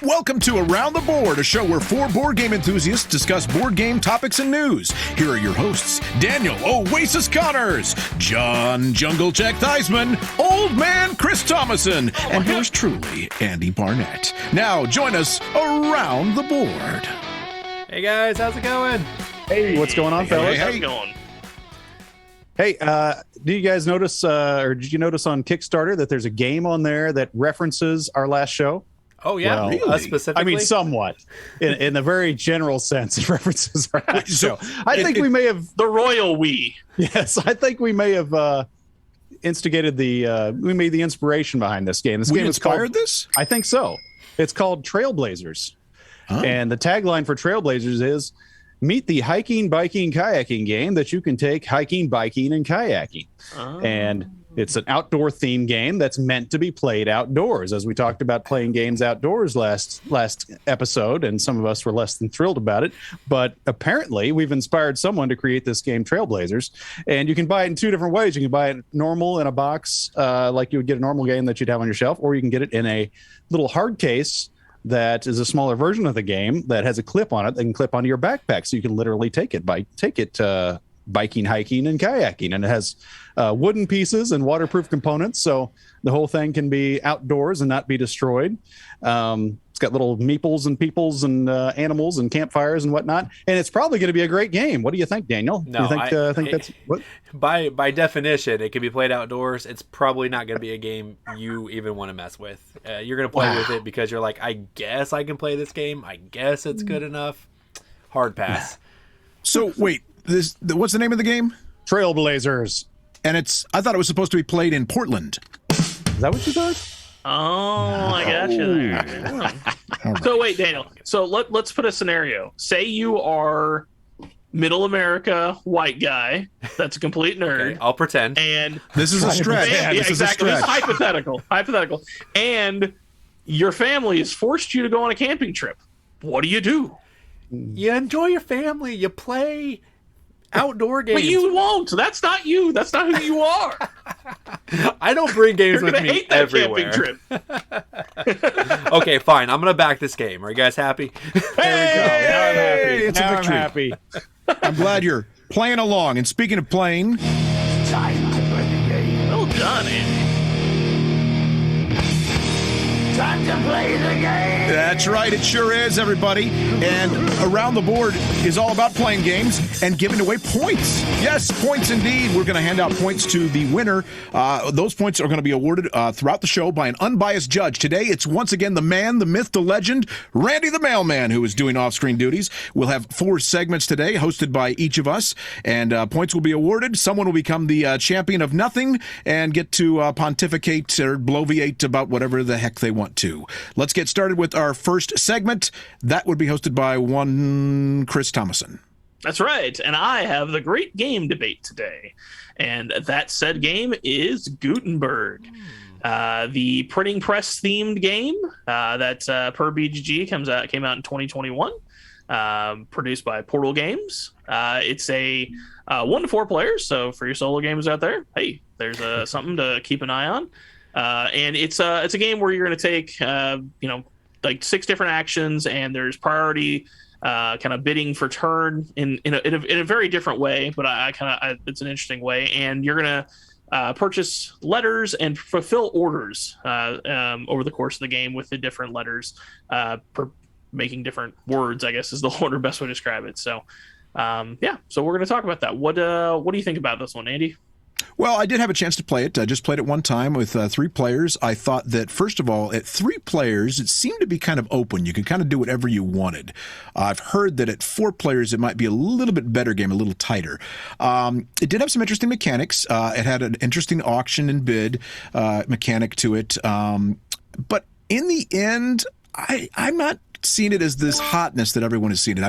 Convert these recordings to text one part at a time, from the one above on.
Welcome to Around the Board, a show where four board game enthusiasts discuss board game topics and news. Here are your hosts, Daniel Oasis Connors, John Jungle Jack Theismann, Old Man Chris Thomason, and yours truly, Andy Barnett. Now, join us around the board. Hey guys, how's it going? Hey, what's going on, fellas? How's it going? Hey, do you guys notice, or did you notice on Kickstarter that there's a game on there that references our last show? Oh yeah, Well, really? Specifically. I mean, somewhat. In the very general sense, it references our last show. I think we may have The royal we. Yes, I think we may have instigated we made the inspiration behind this game. This We game is inspired called, this? I think so. It's called Trailblazers. Oh. And the tagline for Trailblazers is, meet the hiking, biking, kayaking game that you can take hiking, biking, and kayaking. Oh. And it's an outdoor themed game that's meant to be played outdoors. As we talked about playing games outdoors last episode, and some of us were less than thrilled about it. But apparently, we've inspired someone to create this game, Trailblazers. And you can buy it in two different ways. You can buy it normal in a box, like you would get a normal game that you'd have on your shelf, or you can get it in a little hard case that is a smaller version of the game that has a clip on it that can clip onto your backpack, so you can literally take it biking, hiking, and kayaking. And it has wooden pieces and waterproof components, so the whole thing can be outdoors and not be destroyed. It's got little meeples and peoples and animals and campfires and whatnot, and it's probably going to be a great game. What do you think, Daniel? No, do you think that's what? By definition, it can be played outdoors. It's probably not going to be a game you even want to mess with. You're going to play with it because you're like, I guess I can play this game. I guess it's good enough. Hard pass. So, wait, what's the name of the game? Trailblazers. And I thought it was supposed to be played in Portland. Is that what you thought? Oh, I got you there. All right. So wait, Daniel. So let's put a scenario. Say you are middle America white guy. That's a complete nerd. Okay, I'll pretend. And This is a stretch. yeah, This is a exactly. This is stretch. hypothetical. And your family has forced you to go on a camping trip. What do you do? You enjoy your family. You play outdoor games. But you won't. That's not you. That's not who you are. I don't bring games You're with gonna me hate that everywhere. camping trip. Okay, fine. I'm gonna back this game. Are you guys happy? Hey, it's a Now I'm victory. happy. I'm glad you're playing along. And speaking of playing, Well done, Andy. that's right, it sure is, everybody. And Around the Board is all about playing games and giving away points. Yes, points indeed. We're going to hand out points to the winner. Those points are going to be awarded throughout the show by an unbiased judge. Today, it's once again the man, the myth, the legend, Randy the Mailman, who is doing off-screen duties. We'll have 4 segments today, hosted by each of us, and points will be awarded. Someone will become the champion of nothing and get to pontificate or bloviate about whatever the heck they want to. Let's get started with our first segment. That would be hosted by one Chris Thomason. That's right. And I have the great game debate today. And that said game is Gutenberg. The printing press themed game that per BGG came out in 2021, produced by Portal Games. It's a 1 to 4 players. So for your solo gamers out there, hey, there's something to keep an eye on. And it's a game where you're going to take, like 6 different actions, and there's priority kind of bidding for turn in a very different way, but it's an interesting way. And you're going to purchase letters and fulfill orders over the course of the game with the different letters making different words, I guess is the best way to describe it. So, so we're going to talk about that. What do you think about this one, Andy? Well, I did have a chance to play it. I just played it one time with 3 players. I thought that, first of all, at 3 players, it seemed to be kind of open. You could kind of do whatever you wanted. I've heard that at 4 players, it might be a little bit better game, a little tighter. It did have some interesting mechanics. It had an interesting auction and bid mechanic to it. But in the end, I'm not seen it as this hotness that everyone has seen it. I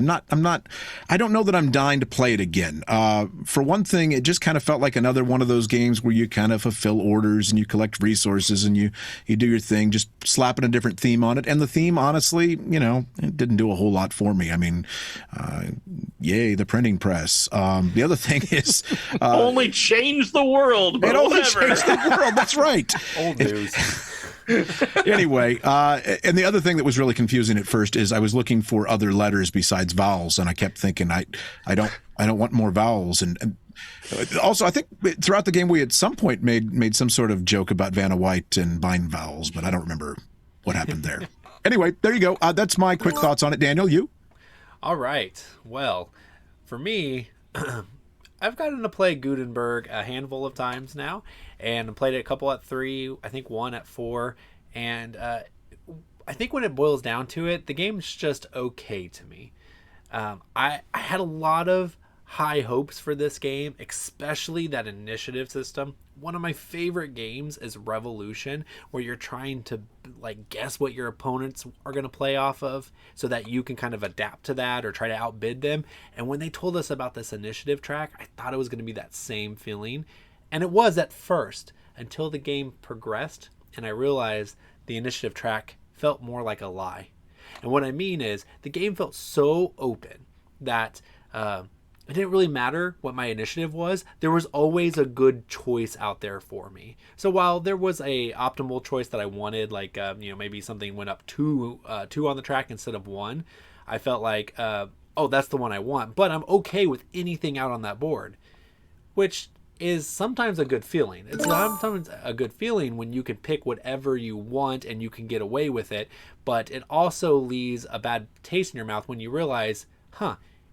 don't know that I'm dying to play it again. For one thing, it just kind of felt like another one of those games where you kind of fulfill orders and you collect resources and you do your thing, just slapping a different theme on it. And the theme, honestly, it didn't do a whole lot for me. I mean, yay, the printing press. The other thing is... only changed the world, but it only whatever. changed the world. That's right. Old news. Anyway, and the other thing that was really confusing at first is I was looking for other letters besides vowels, and I kept thinking I don't want more vowels. And also, I think throughout the game we at some point made some sort of joke about Vanna White and bind vowels, but I don't remember what happened there. Anyway, there you go. That's my quick thoughts on it. Daniel, you? All right. Well, for me, I've gotten to play Gutenberg a handful of times now, and played it a couple at 3, I think 1 at 4, and I think when it boils down to it, the game's just okay to me. I had a lot of high hopes for this game, especially that initiative system. One of my favorite games is Revolution, where you're trying to like guess what your opponents are going to play off of so that you can kind of adapt to that or try to outbid them. And when they told us about this initiative track, I thought it was going to be that same feeling. And it was at first, until the game progressed and I realized the initiative track felt more like a lie. And what I mean is the game felt so open that it didn't really matter what my initiative was. There was always a good choice out there for me. So while there was a optimal choice that I wanted, like maybe something went up two on the track instead of 1, I felt like oh, that's the one I want. But I'm okay with anything out on that board, which is sometimes a good feeling. It's sometimes a good feeling when you can pick whatever you want and you can get away with it. But it also leaves a bad taste in your mouth when you realize,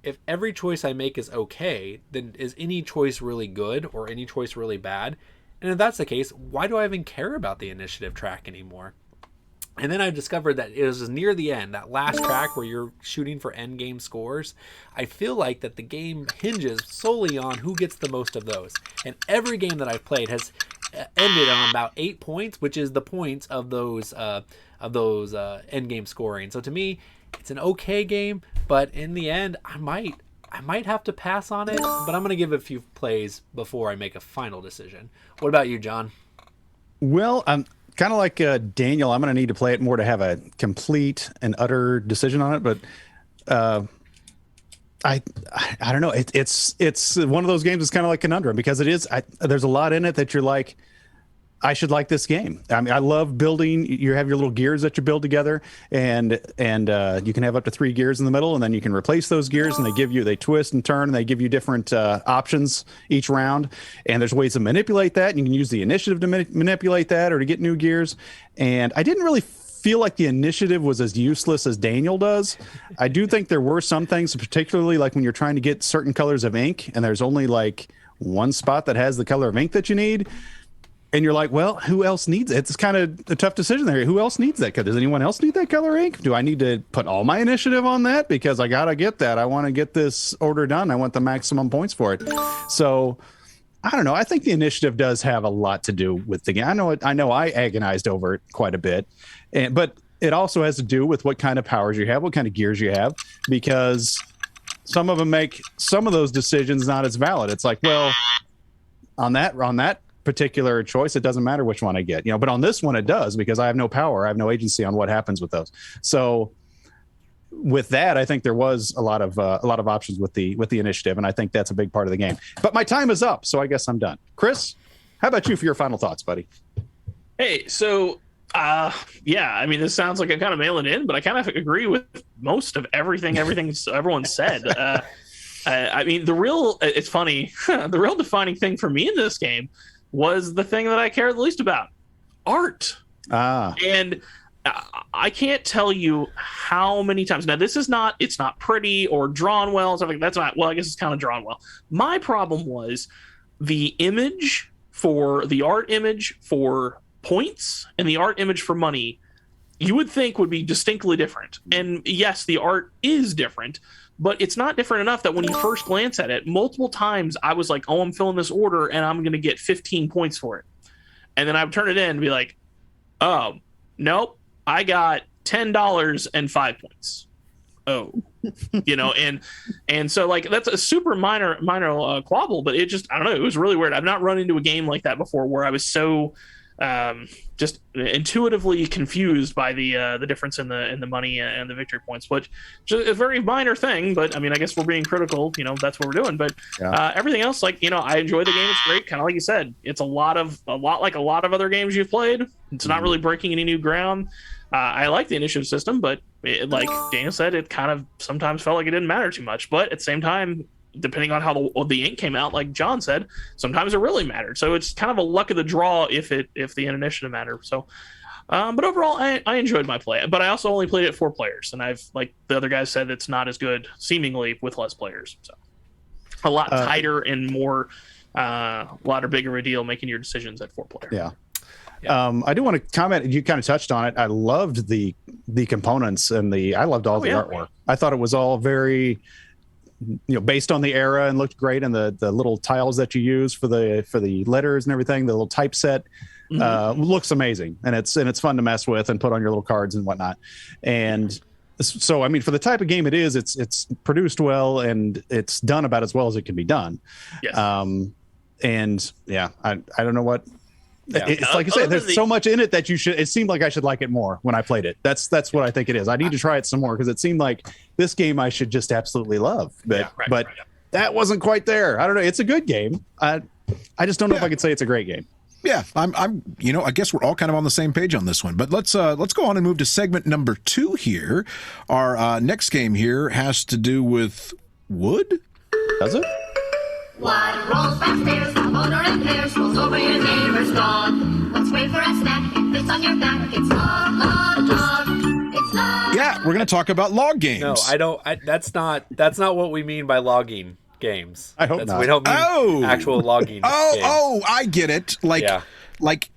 if every choice I make is okay, then is any choice really good or any choice really bad? And if that's the case, why do I even care about the initiative track anymore? And then I discovered that it was near the end, that last track where you're shooting for end game scores. I feel like that the game hinges solely on who gets the most of those. And every game that I've played has ended on about 8 points, which is the points of those end game scoring. So to me, it's an okay game, but in the end, I might have to pass on it, but I'm going to give it a few plays before I make a final decision. What about you, John? Well, I'm kind of like Daniel. I'm going to need to play it more to have a complete and utter decision on it, but I don't know. It's one of those games that's kind of like Conundrum, because it is. There's a lot in it that you're like, I should like this game. I mean, I love building. You have your little gears that you build together, and you can have up to 3 gears in the middle, and then you can replace those gears, and they twist and turn, and they give you different options each round. And there's ways to manipulate that, and you can use the initiative to manipulate that or to get new gears. And I didn't really feel like the initiative was as useless as Daniel does. I do think there were some things, particularly like when you're trying to get certain colors of ink, and there's only like one spot that has the color of ink that you need. And you're like, well, who else needs it? It's kind of a tough decision there. Who else needs that? Does anyone else need that color ink? Do I need to put all my initiative on that? Because I got to get that. I want to get this order done. I want the maximum points for it. So I don't know. I think the initiative does have a lot to do with the game. I know I agonized over it quite a bit, but it also has to do with what kind of powers you have, what kind of gears you have, because some of them make some of those decisions not as valid. It's like, well, on that particular choice, it doesn't matter which one I get, but on this one it does, because I have no power. I have no agency on what happens with those. So with that, I think there was a lot of options with the initiative, and I think that's a big part of the game. But my time is up, so I guess I'm done. Chris, how about you for your final thoughts, buddy? Hey, so yeah, I mean, this sounds like I'm kind of mailing in, but I kind of agree with most of everything everyone said. I mean, it's funny, the real defining thing for me in this game was the thing that I care the least about: art. And I can't tell you how many times. Now, it's not pretty or drawn well. Stuff like that's not. Well, I guess it's kind of drawn well. My problem was the art image for points and the art image for money. You would think would be distinctly different. And yes, the art is different, but it's not different enough that when you first glance at it, multiple times I was like, oh, I'm filling this order and I'm going to get 15 points for it. And then I would turn it in and be like, oh, nope, I got $10 and 5 points. Oh, and so like, that's a super minor quabble, but it just, I don't know, it was really weird. I've not run into a game like that before where I was so just intuitively confused by the difference in the money and the victory points, which is a very minor thing. But I mean, I guess we're being critical. That's what we're doing. But everything else, like I enjoy the game. It's great. Kind of like you said, it's a lot like a lot of other games you've played. It's not really breaking any new ground. I like the initiative system, but like Daniel said, it kind of sometimes felt like it didn't matter too much. But at the same time, depending on how the ink came out, like John said, sometimes it really mattered. So it's kind of a luck of the draw if the initiative mattered. So, but overall, I enjoyed my play. But I also only played it 4 players, and I've, like the other guys said, it's not as good seemingly with less players. So a lot tighter and more, a lot bigger of a deal making your decisions at 4 players. Yeah. I do want to comment. You kind of touched on it. I loved the components and I loved all the artwork. I thought it was all very, based on the era and looked great. And the little tiles that you use for the letters and everything, the little typeset looks amazing. And it's fun to mess with and put on your little cards and whatnot. And so, I mean, for the type of game it is, it's produced well and it's done about as well as it can be done. Yes. And yeah, I don't know what. Yeah. It's like I said, there's so much in it that it seemed like I should like it more when I played it. That's what I think it is. I need to try it some more because it seemed like this game I should just absolutely love. But that wasn't quite there. I don't know. It's a good game. I just don't know if I could say it's a great game. Yeah, I'm I guess we're all kind of on the same page on this one. But let's go on and move to segment number 2 here. Our next game here has to do with wood. Does it? One rolls backstairs, the motor impairs, rolls over your neighbor's dog. Let's wait for a snack, it fits on your back. It's log. It's log. Yeah, we're going to talk about log games. No, I don't. That's not what we mean by logging games. I hope not. We don't mean actual logging. games. I get it. Like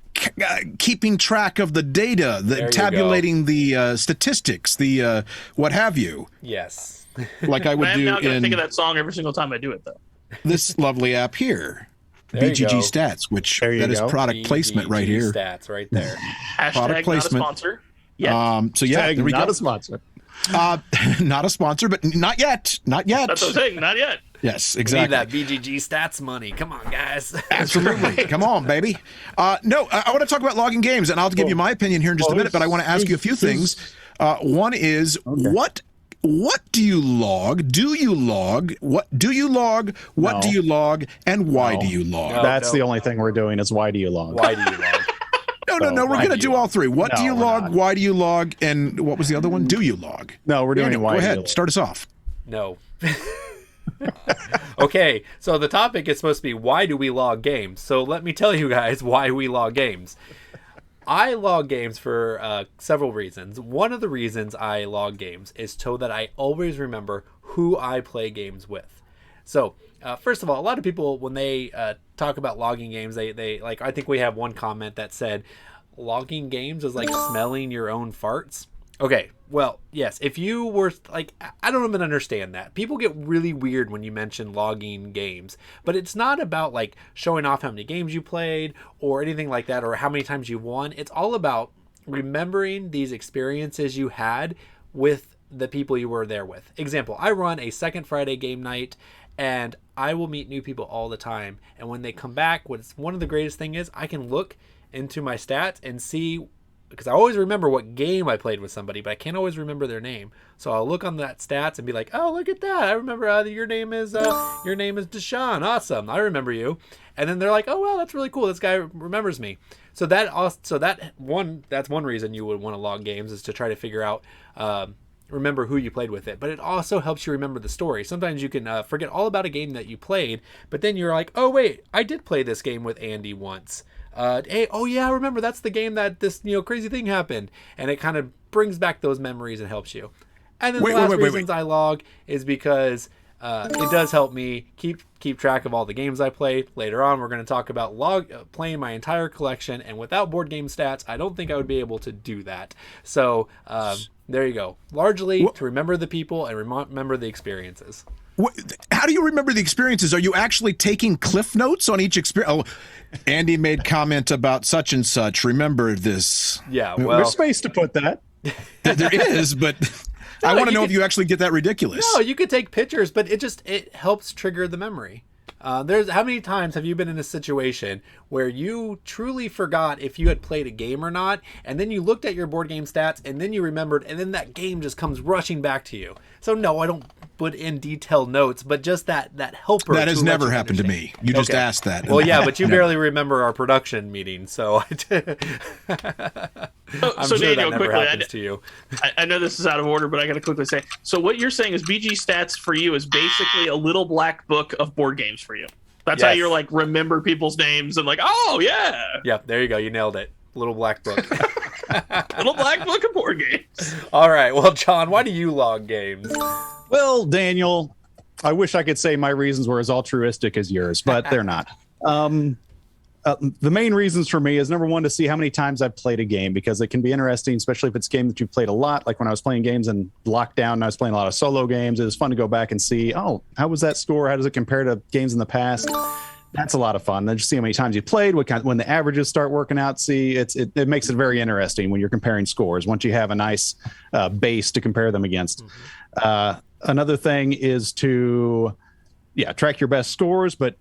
keeping track of the data, tabulating the statistics, the what have you. Yes. Like I would do. I'm now going to think of that song every single time I do it, though. This lovely app here, BGG Stats, which that is product placement right here. Stats right there. Hashtag not a sponsor. Yeah. So yeah, there we not go. A sponsor. Not a sponsor, but not yet. Not yet. That's what I'm saying. Not yet. Yes, exactly. We need that BGG Stats money. Come on, guys. Absolutely. Come on, baby. No, I want to talk about logging games, and I'll give you my opinion here in just a minute, but I want to ask you a few things. One is, what do you log? Do you log? What do you log? What do you log? And why do you log? That's the only thing we're doing is why do you log? Why do you log? No. We're going to do all 3. What do you log? Not. Why do you log? And what was the other one? Do you log? No, we're doing why. Go ahead. Start us off. No. Okay, so the topic is supposed to be why do we log games? So let me tell you guys why we log games. I log games for several reasons. One of the reasons I log games is so that I always remember who I play games with. So, first of all, a lot of people, when they talk about logging games, they like, I think we have one comment that said, logging games is like smelling your own farts. Okay, well, yes, if you were, like, I don't even understand that. People get really weird when you mention logging games, but it's not about, like, showing off how many games you played or anything like that or how many times you won. It's all about remembering these experiences you had with the people you were there with. Example, I run a second Friday game night, and I will meet new people all the time, and when they come back, what's one of the greatest thing is I can look into my stats and see, because I always remember what game I played with somebody, but I can't always remember their name. So I'll look on that stats and be like, "Oh, look at that! I remember your name is Deshaun. Awesome, I remember you." And then they're like, "Oh, wow, that's really cool. This guy remembers me." So that's one reason you would want to log games, is to try to figure out, remember who you played with it. But it also helps you remember the story. Sometimes you can forget all about a game that you played, but then you're like, "Oh, wait, I did play this game with Andy once." Hey, oh yeah, I remember that's the game that this crazy thing happened, and it kind of brings back those memories and helps you. And then the last reasons I log is because it does help me keep track of all the games I played. Later on, we're going to talk about playing my entire collection, and without board game stats, I don't think I would be able to do that. So there you go. Largely to remember the people and remember the experiences. How do you remember the experiences? Are you actually taking cliff notes on each experience? Oh, Andy made comment about such and such. Remember this. Yeah, well, there's space to put that. There is, but I want to know if you actually get that ridiculous. No, you could take pictures, but it helps trigger the memory. There's how many times have you been in a situation where you truly forgot if you had played a game or not, and then you looked at your board game stats, and then you remembered, and then that game just comes rushing back to you? So no, I don't put in detailed notes, but just that helper. That has never happened to me. You just asked that. Well, yeah, but you barely remember our production meeting, so I'm so sure Daniel, that never quickly, happens to you. I know this is out of order, but I got to quickly say. So what you're saying is BG Stats for you is basically a little black book of board games for you. That's how you're like remember people's names and like, oh yeah. Yep, there you go. You nailed it. Little black book. Little black book of board games. All right. Well, John, why do you log games? Well, Daniel, I wish I could say my reasons were as altruistic as yours, but they're not. The main reasons for me is, number one, to see how many times I've played a game, because it can be interesting, especially if it's a game that you've played a lot. Like when I was playing games in lockdown and I was playing a lot of solo games, it was fun to go back and see, oh, how was that score? How does it compare to games in the past? That's a lot of fun. Then just see how many times you played, when the averages start working out. See, it makes it very interesting when you're comparing scores once you have a nice base to compare them against. Another thing is to, track your best scores, but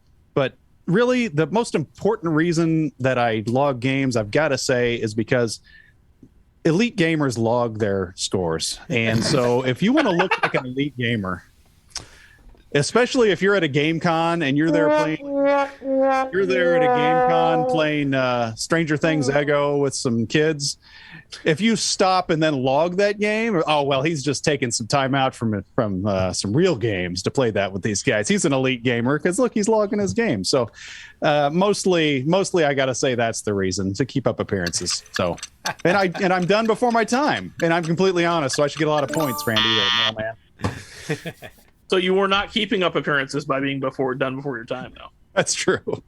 really the most important reason that I log games, I've got to say, is because elite gamers log their scores. And so if you want to look like an elite gamer, especially if you're at a game con and you're there at a game con playing Stranger Things Ego with some kids, if you stop and then log that game, oh well, he's just taking some time out from some real games to play that with these guys. He's an elite gamer because look, he's logging his game. So mostly I got to say that's the reason, to keep up appearances. So and I'm done before my time, and I'm completely honest, so I should get a lot of points, Randy. Man. So you were not keeping up appearances by being done before your time, though. That's true. All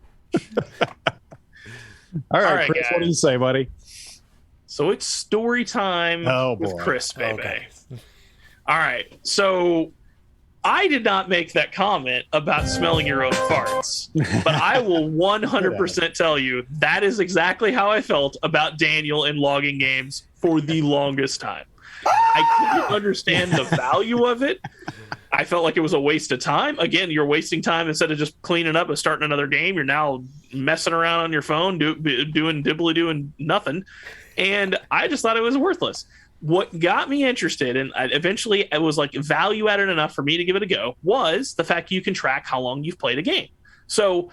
right, Chris, guys. what do you say, buddy? So it's story time with Chris, baby. Okay. All right. So I did not make that comment about smelling your own farts, but I will 100% tell you that is exactly how I felt about Daniel in logging games for the longest time. I couldn't understand the value of it. I felt like it was a waste of time. Again, you're wasting time instead of just cleaning up and starting another game. You're now messing around on your phone, doing nothing. And I just thought it was worthless. What got me interested, and eventually it was like value added enough for me to give it a go, was the fact you can track how long you've played a game. So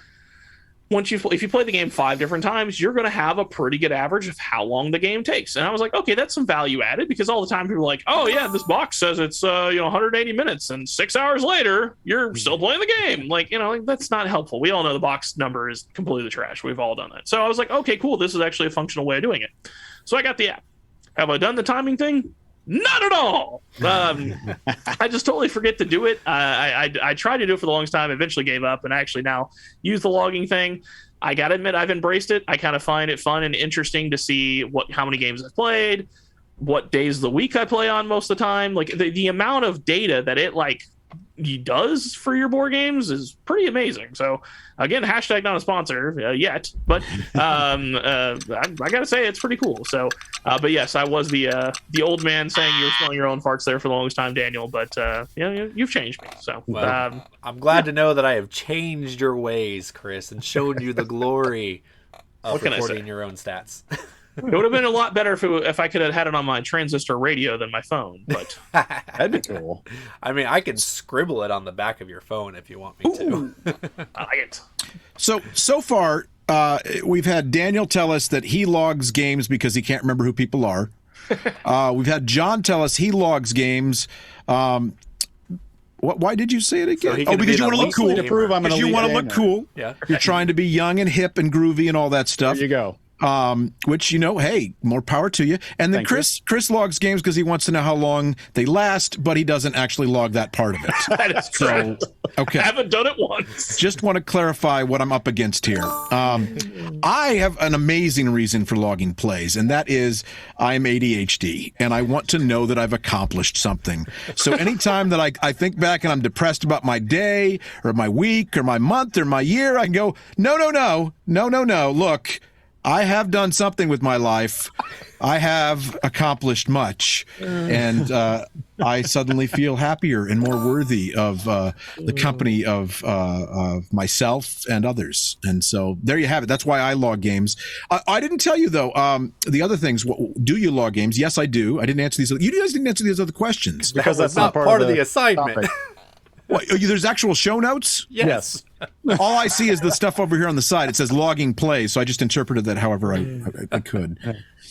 if you play the game 5 different times, you're going to have a pretty good average of how long the game takes. And I was like, okay, that's some value added, because all the time people are like, oh yeah, this box says it's 180 minutes, and 6 hours later you're still playing the game. Like that's not helpful. We all know the box number is completely trash. We've all done that. So I was like, okay, cool. This is actually a functional way of doing it. So I got the app. Have I done the timing thing? Not at all. I just totally forget to do it. I tried to do it for the longest time, eventually gave up, and actually now use the logging thing. I gotta admit, I've embraced it. I kind of find it fun and interesting to see how many games I've played, what days of the week I play on most of the time. Like the amount of data that it does for your board games is pretty amazing. So again, hashtag not a sponsor yet, but I gotta say it's pretty cool. So but yes, I was the old man saying you were smelling your own farts there for the longest time, Daniel, but you've changed me. So well, I'm glad to know that I have changed your ways, Chris, and shown you the glory of recording your own stats. It would have been a lot better if I could have had it on my transistor radio than my phone, but that'd be cool. I mean, I can scribble it on the back of your phone if you want me to. I like it. So far, we've had Daniel tell us that he logs games because he can't remember who people are. We've had John tell us he logs games. Why did you say it again? So because you want to look cool. To prove I'm an elite you want to gamer. look cool. Yeah. You're trying to be young and hip and groovy and all that stuff. There you go. Which, hey, more power to you. And then Chris logs games because he wants to know how long they last, but he doesn't actually log that part of it. That is true. Okay. I haven't done it once. Just want to clarify what I'm up against here. I have an amazing reason for logging plays, and that is I'm ADHD, and I want to know that I've accomplished something. So anytime that I think back and I'm depressed about my day or my week or my month or my year, I can go, no. Look, I have done something with my life. I have accomplished much, and I suddenly feel happier and more worthy of the company of myself and others. And so there you have it. That's why I log games. I didn't tell you, though, the other things. Do you log games? Yes, I do. I didn't answer these. You guys didn't answer these other questions. Because that's not part of the assignment. What, there's actual show notes? Yes. All I see is the stuff over here on the side. It says logging plays, so I just interpreted that however I could.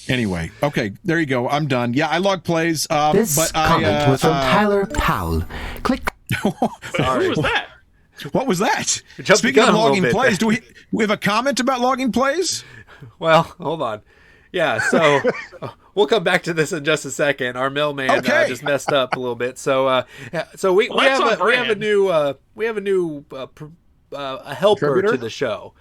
Anyway, okay, there you go. I'm done. Yeah, I log plays. This comment was from Tyler Powell. Click. Sorry. Who was that? What was that? Speaking of logging plays, do we have a comment about logging plays? Well, hold on. Yeah, so we'll come back to this in just a second. Our mailman just messed up a little bit, so we have a new helper to the show.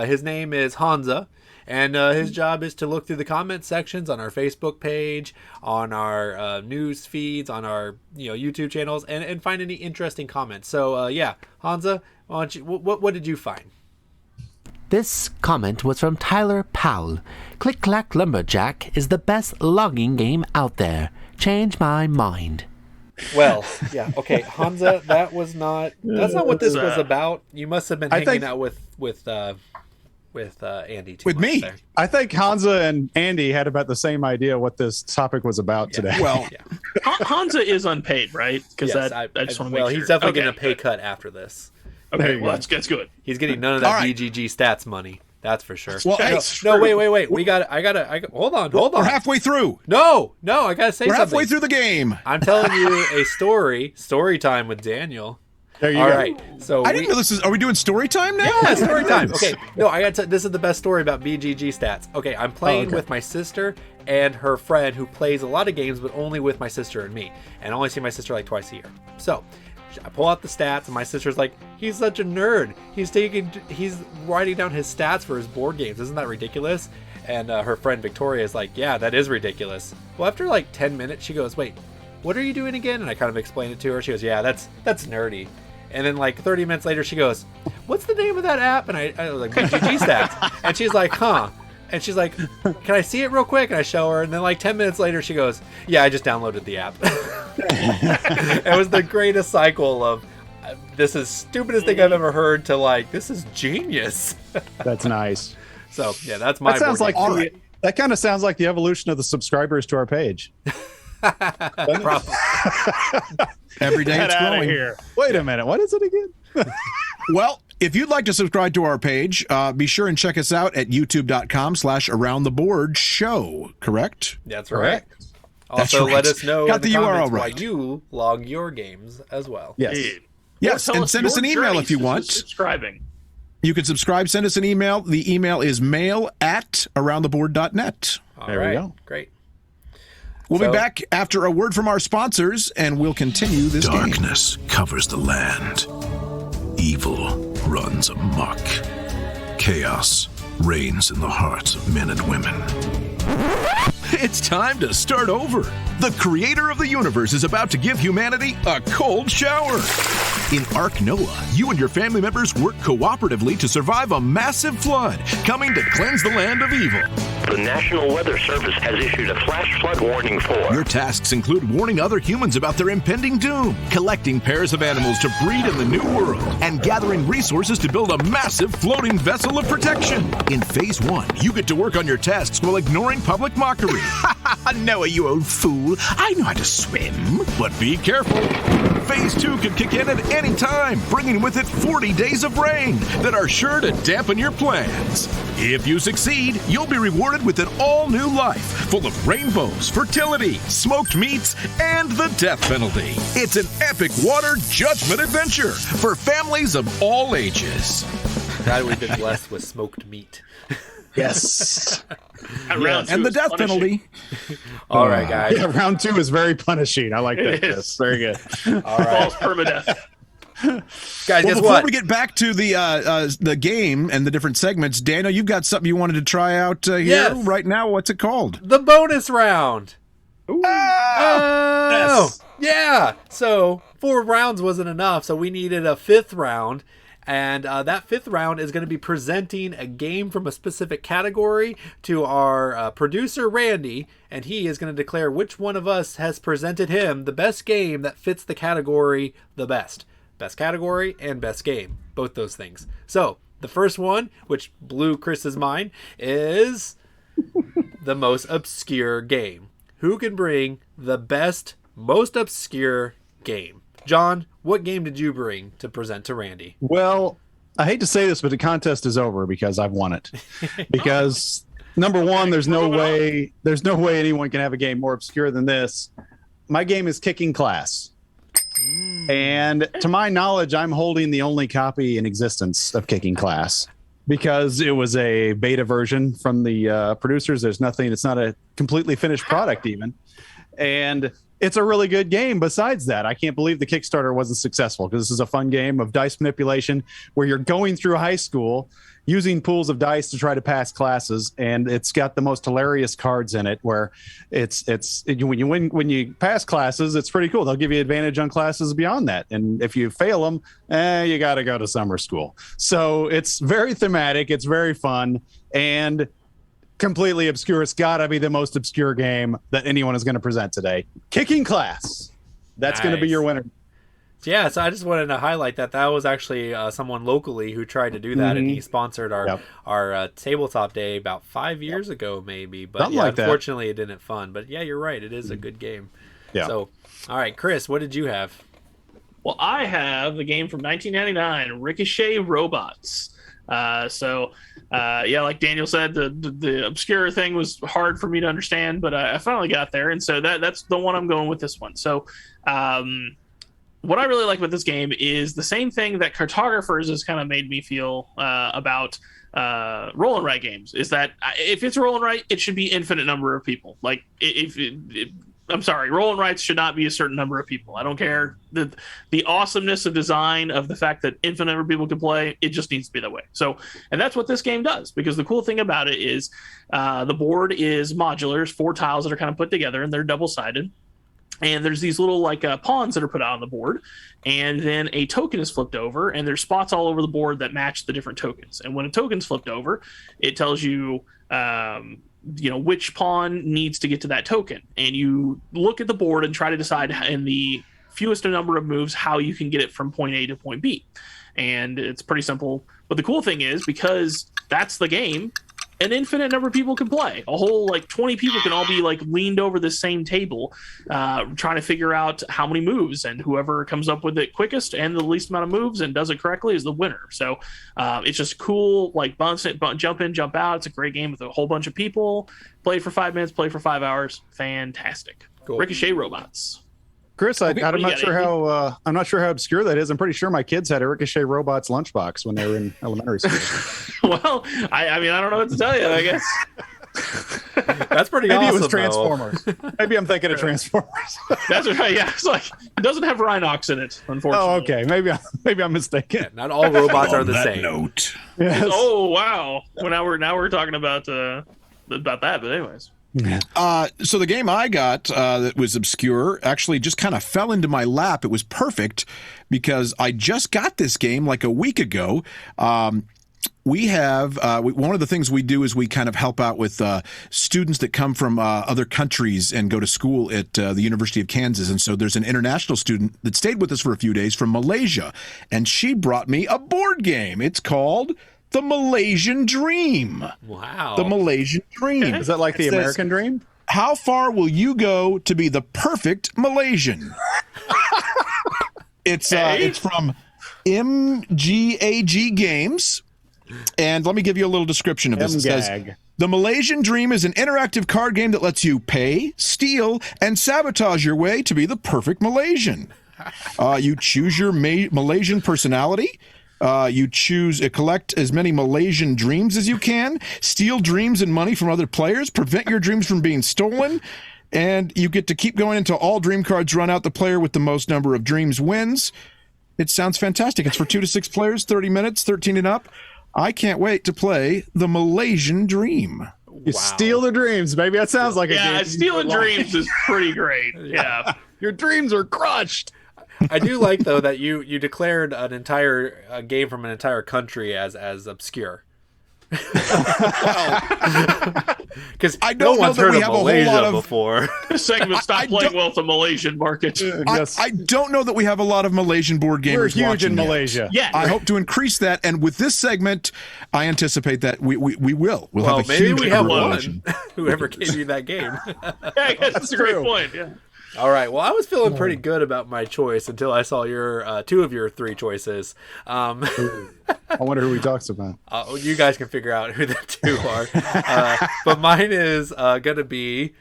His name is Hansa, and his job is to look through the comment sections on our Facebook page, on our news feeds, on our YouTube channels, and find any interesting comments. So Hansa, why don't you, what did you find? This comment was from Tyler Powell. Click Clack Lumberjack is the best logging game out there. Change my mind. Well, yeah, okay, Hansa, that's not what this was about. You must have been hanging out with Andy too. With me. There. I think Hansa and Andy had about the same idea what this topic was about today. Well, Hansa is unpaid, right? Because yes, I just want to make sure. Well, he's definitely getting a pay cut after this. Okay, well, that's good. He's getting none of that BGG stats money. That's for sure. Well, no, wait. I gotta. Hold on. We're halfway through. No, I gotta say something. We're halfway through the game. I'm telling you a story time with Daniel. There you go. All right. So I didn't know this is. Are we doing story time now? Yeah, story time. Okay. No, I got to. This is the best story about BGG stats. Okay, I'm playing with my sister and her friend who plays a lot of games, but only with my sister and me, and I only see my sister like twice a year. So I pull out the stats, and my sister's like, "He's such a nerd. He's writing down his stats for his board games. Isn't that ridiculous?" And her friend Victoria is like, "Yeah, that is ridiculous." Well, after like 10 minutes, she goes, "Wait, what are you doing again?" And I kind of explained it to her. She goes, "Yeah, that's nerdy." And then like 30 minutes later, she goes, "What's the name of that app?" And I was like, "BGG stats." And she's like, "Huh." And she's like, "Can I see it real quick?" And I show her. And then like 10 minutes later, she goes, "Yeah, I just downloaded the app." It was the greatest cycle of this is stupidest thing I've ever heard to like, this is genius. That's nice. So yeah, that's my. That sounds like that kind of sounds like the evolution of the subscribers to our page. Probably. Every day it's growing. Here. Wait a minute. What is it again? Well, if you'd like to subscribe to our page, be sure and check us out at youtube.com/aroundtheboardshow. Correct? That's right. Correct. Also, let us know Got in the the URL comments right. why you log your games as well. Yes. Yes, and send us an email if you want. Subscribing. You can subscribe, send us an email. The email is mail@aroundtheboard.net. There we go. Great. We'll be back after a word from our sponsors, and we'll continue this game. Darkness covers the land. Evil runs amok. Chaos reigns in the hearts of men and women. It's time to start over. The creator of the universe is about to give humanity a cold shower. In Ark Noah, you and your family members work cooperatively to survive a massive flood coming to cleanse the land of evil. The National Weather Service has issued a flash flood warning for... Your tasks include warning other humans about their impending doom, collecting pairs of animals to breed in the new world, and gathering resources to build a massive floating vessel of protection. In Phase 1, you get to work on your tasks while ignoring public mockery. Noah, you old fool. I know how to swim. But be careful. Phase 2 could kick in at any time, bringing with it 40 days of rain that are sure to dampen your plans. If you succeed, you'll be rewarded with an all-new life full of rainbows, fertility, smoked meats, and the death penalty. It's an epic water judgment adventure for families of all ages. Glad we've been blessed with smoked meat. Yes. And the death penalty. All right, guys. Yeah, round 2 is very punishing. I like that. Yes, very good. All right. False permadeath. Guys, guess before what? we get back to the game and the different segments, Daniel, you've got something you wanted to try out here right now. What's it called? The bonus round. Oh! Yes. Yeah. So 4 rounds wasn't enough, so we needed a 5th round. And that fifth round is going to be presenting a game from a specific category to our producer, Randy, and he is going to declare which one of us has presented him the best game that fits the category the best. Best category and best game. Both those things. So, the first one, which blew Chris's mind, is the most obscure game. Who can bring the best, most obscure game? John, what game did you bring to present to Randy? Well, I hate to say this, but the contest is over because I've won it. Because number one, there's no way anyone can have a game more obscure than this. My game is Kicking Class. And to my knowledge, I'm holding the only copy in existence of Kicking Class because it was a beta version from the producers. It's not a completely finished product even. And it's a really good game. Besides that, I can't believe the Kickstarter wasn't successful because this is a fun game of dice manipulation where you're going through high school using pools of dice to try to pass classes, and it's got the most hilarious cards in it. Where when you pass classes, it's pretty cool. They'll give you advantage on classes beyond that, and if you fail them, you got to go to summer school. So it's very thematic. It's very fun and completely obscure. It's got to be the most obscure game that anyone is going to present today. Kicking Class. That's going to be your winner. Yeah, so I just wanted to highlight that was actually someone locally who tried to do that, and he sponsored our tabletop day about 5 years ago, maybe. But unfortunately, it didn't fund. But yeah, you're right. It is a good game. Yeah. So, all right, Chris, what did you have? Well, I have the game from 1999, Ricochet Robots. Like Daniel said, the obscure thing was hard for me to understand, but I finally got there, and so that's the one I'm going with this one. So, what I really like with this game is the same thing that Cartographers has kind of made me feel about roll and write games. Is that if it's roll and write, it should be infinite number of people. Like I'm sorry, roll and writes should not be a certain number of people. I don't care the awesomeness of design of the fact that infinite number of people can play. It just needs to be that way. So, and that's what this game does, because the cool thing about it is the board is modular. There's 4 tiles that are kind of put together, and they're double-sided. And there's these little pawns that are put out on the board, and then a token is flipped over, and there's spots all over the board that match the different tokens. And when a token's flipped over, it tells you, which pawn needs to get to that token. And you look at the board and try to decide in the fewest number of moves how you can get it from point A to point B. And it's pretty simple. But the cool thing is, because that's the game, an infinite number of people can play. A whole 20 people can all be leaned over the same table, trying to figure out how many moves, and whoever comes up with it quickest and the least amount of moves and does it correctly is the winner. So it's just cool, jump in, jump out. It's a great game with a whole bunch of people. Play for 5 minutes, play for 5 hours. Fantastic. Cool. Ricochet Robots. Chris, I'm not sure how obscure that is. I'm pretty sure my kids had a Ricochet Robots lunchbox when they were in elementary school. Well, I don't know what to tell you, I guess. That's pretty Maybe awesome. Maybe it was Transformers. Maybe I'm thinking of Transformers. That's right. Yeah, it's it doesn't have Rhinox in it, unfortunately. Oh, okay. Maybe I'm mistaken. Yeah, not all robots are the same. Note. Yes. Oh wow. Well, now we're talking about that. But anyways. So the game I got that was obscure actually just kind of fell into my lap. It was perfect because I just got this game like a week ago. We have one of the things we do is we kind of help out with students that come from other countries and go to school at the University of Kansas. And so there's an international student that stayed with us for a few days from Malaysia, and she brought me a board game. It's called The Malaysian Dream. Wow. The Malaysian Dream. Is that like the American Dream? How far will you go to be the perfect Malaysian? It's from MGAG Games. And let me give you a little description of this. It says, The Malaysian Dream is an interactive card game that lets you pay, steal, and sabotage your way to be the perfect Malaysian. You choose your Malaysian personality. You collect as many Malaysian dreams as you can, steal dreams and money from other players, prevent your dreams from being stolen, and you get to keep going until all dream cards run out. The player with the most number of dreams wins. It sounds fantastic. It's for 2 to 6 players, 30 minutes, 13 and up. I can't wait to play The Malaysian Dream. You steal the dreams, baby. That sounds like a game. Yeah, stealing dreams is pretty great. Yeah. Your dreams are crushed. I do like though that you declared an entire game from an entire country as obscure. Because I no don't know one's that heard we of have a whole Malaysia lot of. before. This segment stopped playing well with the Malaysian market. I don't know that we have a lot of Malaysian board gamers. We're huge watching in yet. Malaysia. Yeah. I hope to increase that, and with this segment, I anticipate that we will. We'll Well, have a maybe huge we have number of one. Malaysian. Whoever gave you that game. Yeah, I guess that's a great point. Yeah. All right. Well, I was feeling pretty good about my choice until I saw your two of your three choices. I wonder who he talks about. You guys can figure out who the two are. But mine is going to be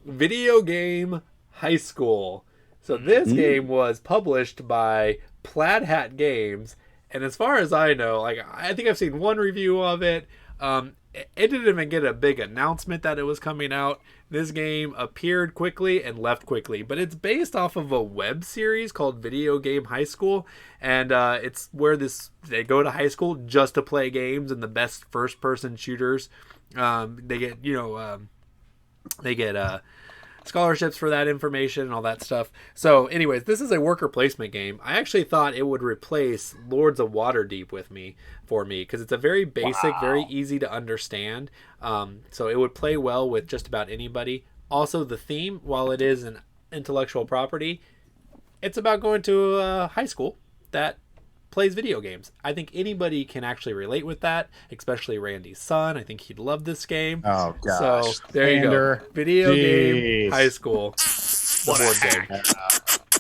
Video Game High School. So this game was published by Plaid Hat Games, and as far as I know, I think I've seen one review of it. It didn't even get a big announcement that it was coming out. This game appeared quickly and left quickly, but it's based off of a web series called Video Game High School, and it's where they go to high school just to play games and the best first-person shooters. They get scholarships for that information and all that stuff. So anyways, this is a worker placement game. I actually thought it would replace Lords of Waterdeep for me because it's a very basic, very easy to understand. So it would play well with just about anybody. Also, the theme, while it is an intellectual property, it's about going to a high school that plays video games. I think anybody can actually relate with that, especially Randy's son. I think he'd love this game. Oh, gosh. So there you go. Video Game Jeez. High School. The board game.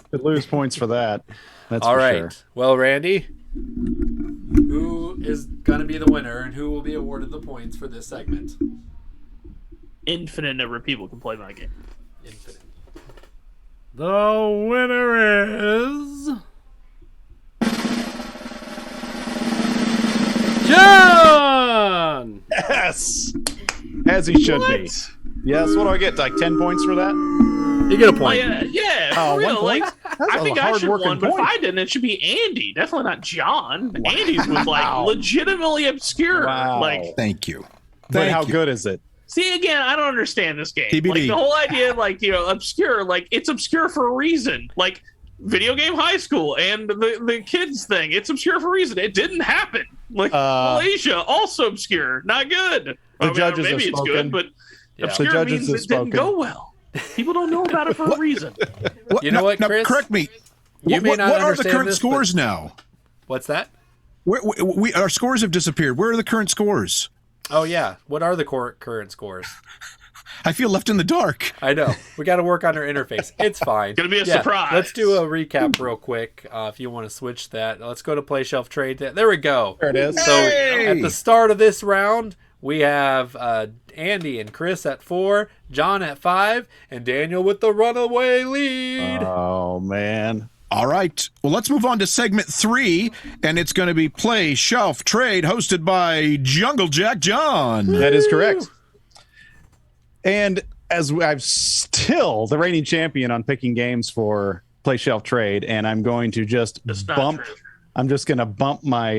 Could lose points for that. That's All for right. sure. Well, Randy, who is going to be the winner and who will be awarded the points for this segment? Infinite number of people can play my game. Infinite. The winner is John! Yes! As he should be. Yes, what do I get? Like 10 points for that? You get a Oh, point. yeah, Oh, for real. 1 point? Like, That's I a think I should hard-working win, but if point. I didn't, it should be Andy. Definitely not John. Andy's was like legitimately obscure. Wow. Like, Thank you. But Thank how you. good is it? see, again, I don't understand this game. TBD. Like, the whole idea, obscure, it's obscure for a reason. Like, Video Game High School and the kids thing, it's obscure for a reason. It didn't happen. Like, Malaysia, also obscure. Not good. Judges maybe have it's spoken. good, but Yeah. obscure The judges means have it didn't spoken. go well. People don't know about it for a reason. What, You know what, now, Chris? correct me. You may not what are the understand current this, but- scores now? What's that? Our scores have disappeared. Where are the current scores? Oh, yeah. What are the current scores? I feel left in the dark. I know. We got to work on our interface. It's fine. Gonna be a surprise. Let's do a recap real quick. If you want to switch that, let's go to Play Shelf Trade. There we go. There it is. So Hey! at the start of this round, we have Andy and Chris at 4, John at 5, and Daniel with the runaway lead. Oh, man. All right. Well, let's move on to segment 3, and it's going to be Play Shelf Trade, hosted by Jungle Jack John. That is correct. And as I'm still the reigning champion on picking games for Play Shelf Trade, and I'm going to just That's not bump. true. I'm just going to bump my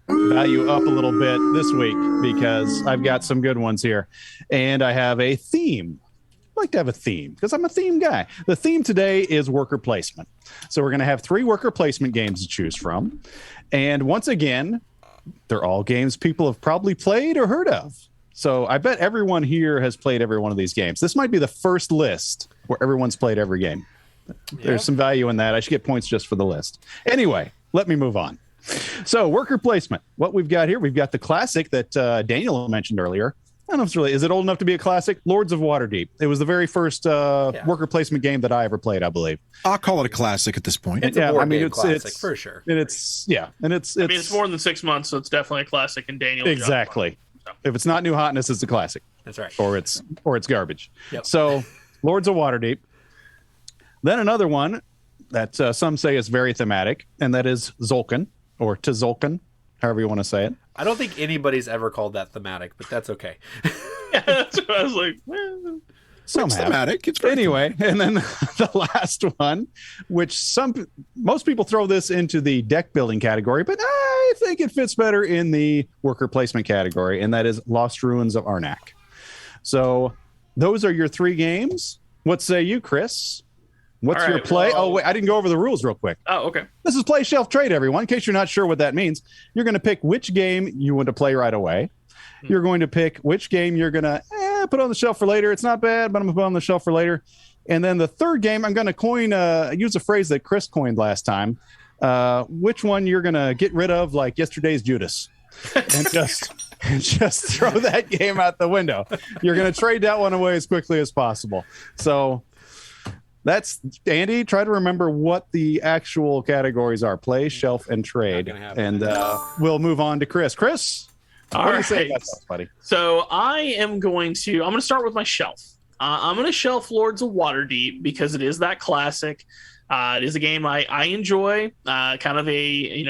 value up a little bit this week because I've got some good ones here, and I have a theme. I like to have a theme because I'm a theme guy. The theme today is worker placement. So we're going to have 3 worker placement games to choose from, and once again, they're all games people have probably played or heard of. So I bet everyone here has played every one of these games. This might be the first list where everyone's played every game. There's some value in that. I should get points just for the list. Anyway, let me move on. So worker placement. What we've got here, we've got the classic that Daniel mentioned earlier. I don't know if it's really, is it old enough to be a classic? Lords of Waterdeep. It was the very first worker placement game that I ever played, I believe. I'll call it a classic at this point. It's a board game classic, for sure. And it's I mean, it's more than 6 months, so it's definitely a classic. And Daniel, exactly. If it's not new hotness, it's a classic. That's right. Or it's garbage. Yep. So Lords of Waterdeep. Then another one that some say is very thematic, and that is Tzolk'in, or Tzolk'in, however you want to say it. I don't think anybody's ever called that thematic, but that's okay. Yeah, that's what I was like. Well, Some It's have. thematic. It's very Anyway, and then the last one, which most people throw this into the deck building category, but I think it fits better in the worker placement category, and that is Lost Ruins of Arnak. So those are your 3 games. What say you, Chris? What's All your right, play? well- Oh, wait, I didn't go over the rules real quick. Oh, okay. This is play, shelf, trade, everyone. In case you're not sure what that means, you're going to pick which game you want to play right away. You're going to pick which game you're going to put on the shelf for later. It's not bad, but I'm going to put on the shelf for later. And then the third game, I'm going to use a phrase that Chris coined last time. Which one you're going to get rid of, like yesterday's Judas, and just throw that game out the window. You're going to trade that one away as quickly as possible. So that's Andy. Try to remember what the actual categories are: play, shelf, and trade. And we'll move on to Chris. Chris, what do you say about that, buddy? So I'm going to start with my shelf. I'm going to shelf Lords of Waterdeep because it is that classic. It is a game I enjoy. Kind of a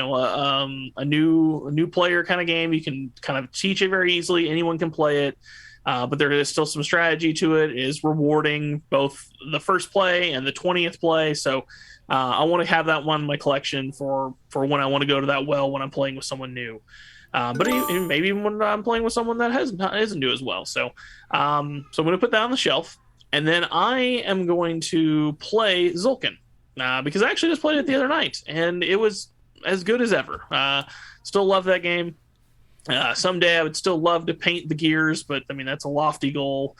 new player kind of game. You can kind of teach it very easily. Anyone can play it. But there is still some strategy to it. It is rewarding both the first play and the 20th play. So I want to have that one in my collection for when I want to go to that well when I'm playing with someone new. But maybe even when I'm playing with someone that isn't new as well. So I'm going to put that on the shelf. And then I am going to play Tzolk'in because I actually just played it the other night. And it was as good as ever. Still love that game. Someday I would still love to paint the gears, but I mean, that's a lofty goal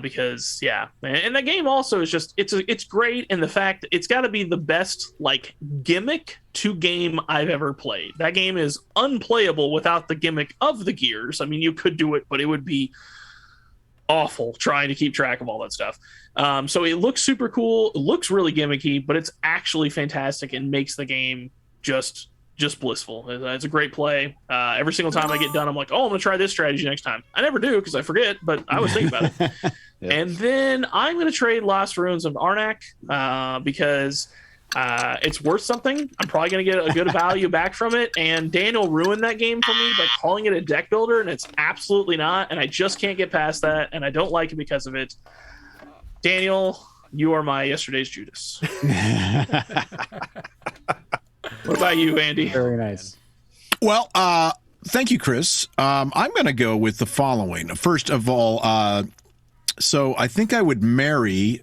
because and that game also is just, it's great. And the fact it's got to be the best like gimmick to game I've ever played. That game is unplayable without the gimmick of the gears. I mean, you could do it, but it would be awful trying to keep track of all that stuff. So it looks super cool. It looks really gimmicky, but it's actually fantastic and makes the game just blissful. It's a great play. Every single time I get done, I'm like, oh, I'm going to try this strategy next time. I never do because I forget, but I always think about it. Yep. And then I'm going to trade Lost Ruins of Arnak because it's worth something. I'm probably going to get a good value back from it. And Daniel ruined that game for me by calling it a deck builder, and it's absolutely not. And I just can't get past that, and I don't like it because of it. Daniel, you are my yesterday's Judas. What about you, Andy? Very nice. Well, thank you, Chris. I'm going to go with the following. First of all, so I think I would marry.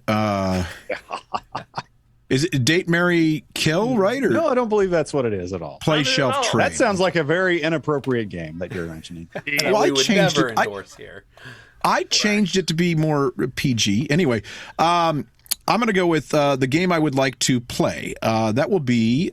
Is it date, marry, kill, right? Or No, I don't believe that's what it is at all. play, shelf, trade. That sounds like a very inappropriate game that you're mentioning. Well, we I would changed never it. endorse here. I changed it to be more PG. Anyway, I'm going to go with the game I would like to play. That will be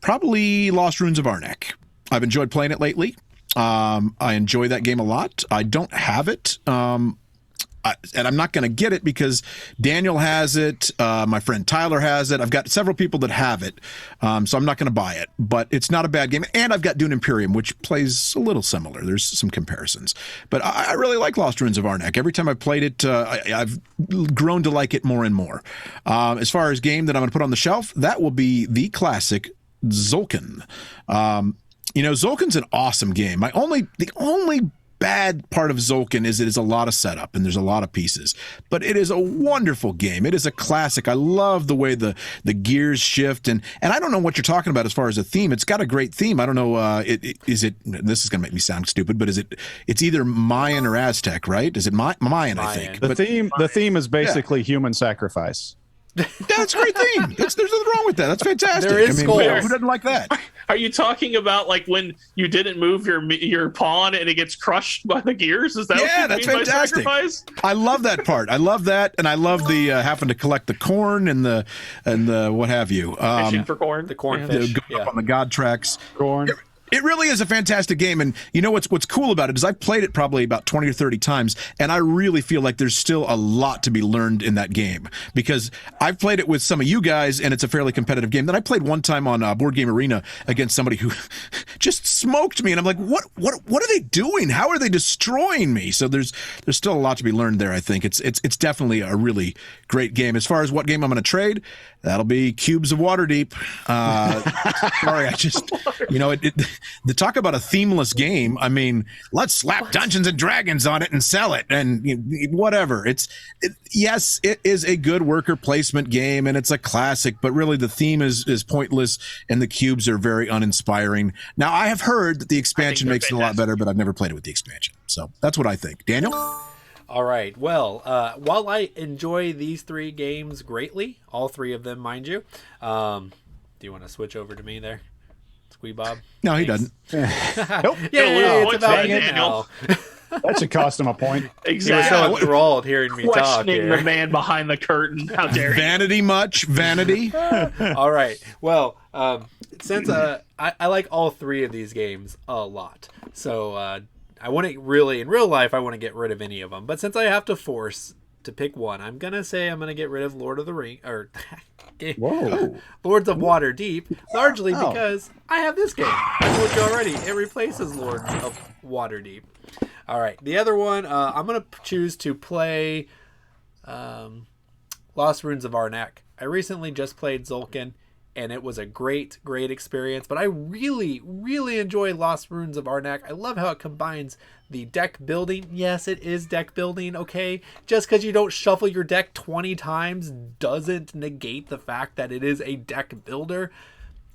probably Lost Ruins of Arnak. I've enjoyed playing it lately. I enjoy that game a lot. I don't have it, and I'm not going to get it because Daniel has it. My friend Tyler has it. I've got several people that have it, so I'm not going to buy it. But it's not a bad game. And I've got Dune Imperium, which plays a little similar. There's some comparisons. But I really like Lost Ruins of Arnak. Every time I've played it, I've grown to like it more and more. As far as game that I'm going to put on the shelf, that will be the classic Tzolk'in. Tzolk'in's an awesome game. The only bad part of Tzolk'in is it is a lot of setup and there's a lot of pieces, but it is a wonderful game. It is a classic. I love the way the gears shift, and I don't know what you're talking about as far as a theme. It's got a great theme. I don't know. This is going to make me sound stupid, but it's either Mayan or Aztec, right? Is it Mayan? I think The theme is basically human sacrifice. That's a great theme. There's nothing wrong with that. That's fantastic. There is skulls. Who doesn't like that? Are you talking about like when you didn't move your pawn and it gets crushed by the gears? Is that what you that's mean by fantastic. sacrifice? I love that part. I love that, and I love the having to collect the corn and the what have you. Fishing for corn. The cornfish. Go up on the god tracks. Corn. It really is a fantastic game, and you know what's cool about it is I've played it probably about 20 or 30 times, and I really feel like there's still a lot to be learned in that game because I've played it with some of you guys, and it's a fairly competitive game. Then I played one time on Board Game Arena against somebody who just smoked me, and I'm like, what are they doing? How are they destroying me? So there's still a lot to be learned there. I think it's definitely a really great game. As far as what game I'm going to trade, that'll be Cubes of Waterdeep. Sorry, I just the talk about a themeless game. I mean, let's slap Dungeons and Dragons on it and sell it and whatever. Yes, it is a good worker placement game and it's a classic, but really the theme is pointless and the cubes are very uninspiring. Now, I have heard that the expansion makes it a lot better, but I've never played it with the expansion. So that's what I think. Daniel? All right. Well, while I enjoy these 3 games greatly, all 3 of them, mind you, do you want to switch over to me there, Squee Bob? No, he Thanks. doesn't. Nope. Yeah, it's about me Daniel. now. That should cost him a point. You were Exactly. so enthralled hearing me talk Questioning here. the man behind the curtain. How dare you? Vanity much? Vanity? All right. Well, since I like all 3 of these games a lot, so I wouldn't really, in real life, I wouldn't get rid of any of them. But since I have to force to pick one, I'm gonna say I'm gonna get rid of Lord of the Ring or Whoa. Lords of Waterdeep, largely because I have this game. I told you already, it replaces Lords of Waterdeep. All right, the other one, I'm gonna choose to play Lost Ruins of Arnak. I recently just played Tzolk'in, and it was a great experience. But I really, really enjoy Lost Ruins of Arnak. I love how it combines the deck building. Yes, it is deck building, okay? Just because you don't shuffle your deck 20 times doesn't negate the fact that it is a deck builder.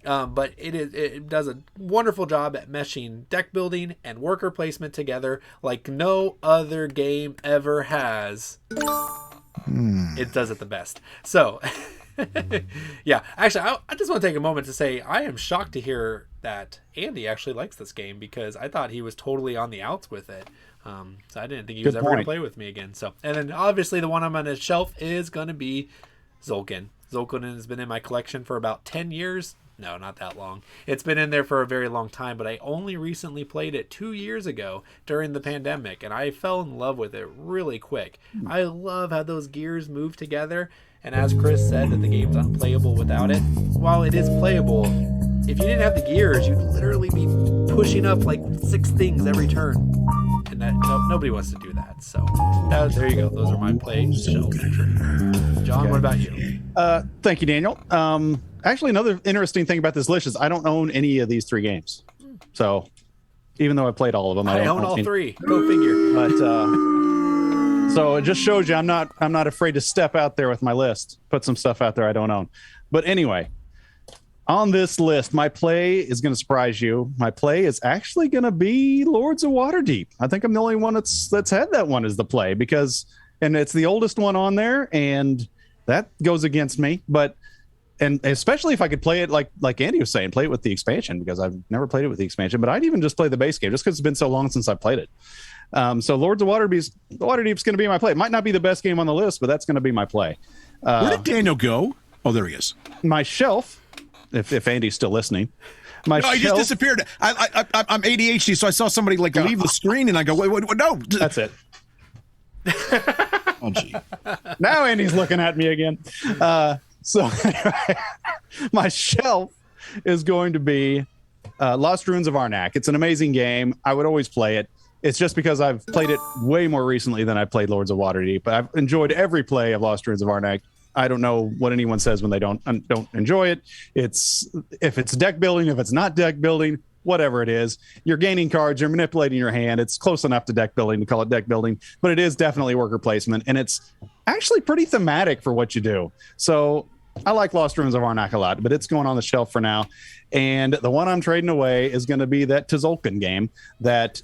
But it does a wonderful job at meshing deck building and worker placement together like no other game ever has. It does it the best. So... yeah, actually, I just want to take a moment to say I am shocked to hear that Andy actually likes this game because I thought he was totally on the outs with it. So I didn't think he was ever going to play with me again. So, and then obviously the one I'm on his shelf is going to be Tzolk'in. Tzolk'in has been in my collection for about 10 years. No, not that long. It's been in there for a very long time, but I only recently played it 2 years ago during the pandemic, and I fell in love with it really quick. I love how those gears move together. And as Chris said, that the game's unplayable without it. While it is playable, if you didn't have the gears, you'd literally be pushing up like 6 things every turn. And that nobody wants to do that. So there you go. Those are my play shelf. John, what about you? Thank you, Daniel. Actually, another interesting thing about this list is I don't own any of these 3 games. So even though I played all of them, I don't own all any. 3. Go figure. But so it just shows you I'm not afraid to step out there with my list, put some stuff out there I don't own. But anyway, on this list, my play is going to surprise you. My play is actually going to be Lords of Waterdeep. I think I'm the only one that's had that one as the play and it's the oldest one on there, and that goes against me. And especially if I could play it like Andy was saying, play it with the expansion, because I've never played it with the expansion. But I'd even just play the base game just because it's been so long since I played it. So Lords of Waterdeep's going to be my play. It might not be the best game on the list, but that's going to be my play. Where did Daniel go? Oh, there he is. My shelf, if Andy's still listeing. No, he just disappeared. I'm ADHD, so I saw somebody leave the screen, and I go, wait, no. That's it. Oh, gee. Now Andy's looking at me again. So my shelf is going to be Lost Ruins of Arnak. It's an amazing game. I would always play it. It's just because I've played it way more recently than I played Lords of Waterdeep. I've enjoyed every play of Lost Ruins of Arnak. I don't know what anyone says when they don't enjoy it. If it's deck building, if it's not deck building, whatever it is, you're gaining cards, you're manipulating your hand. It's close enough to deck building to call it deck building, but it is definitely worker placement, and it's actually pretty thematic for what you do. So I like Lost Ruins of Arnak a lot, but it's going on the shelf for now. And the one I'm trading away is going to be that Tzolk'in game that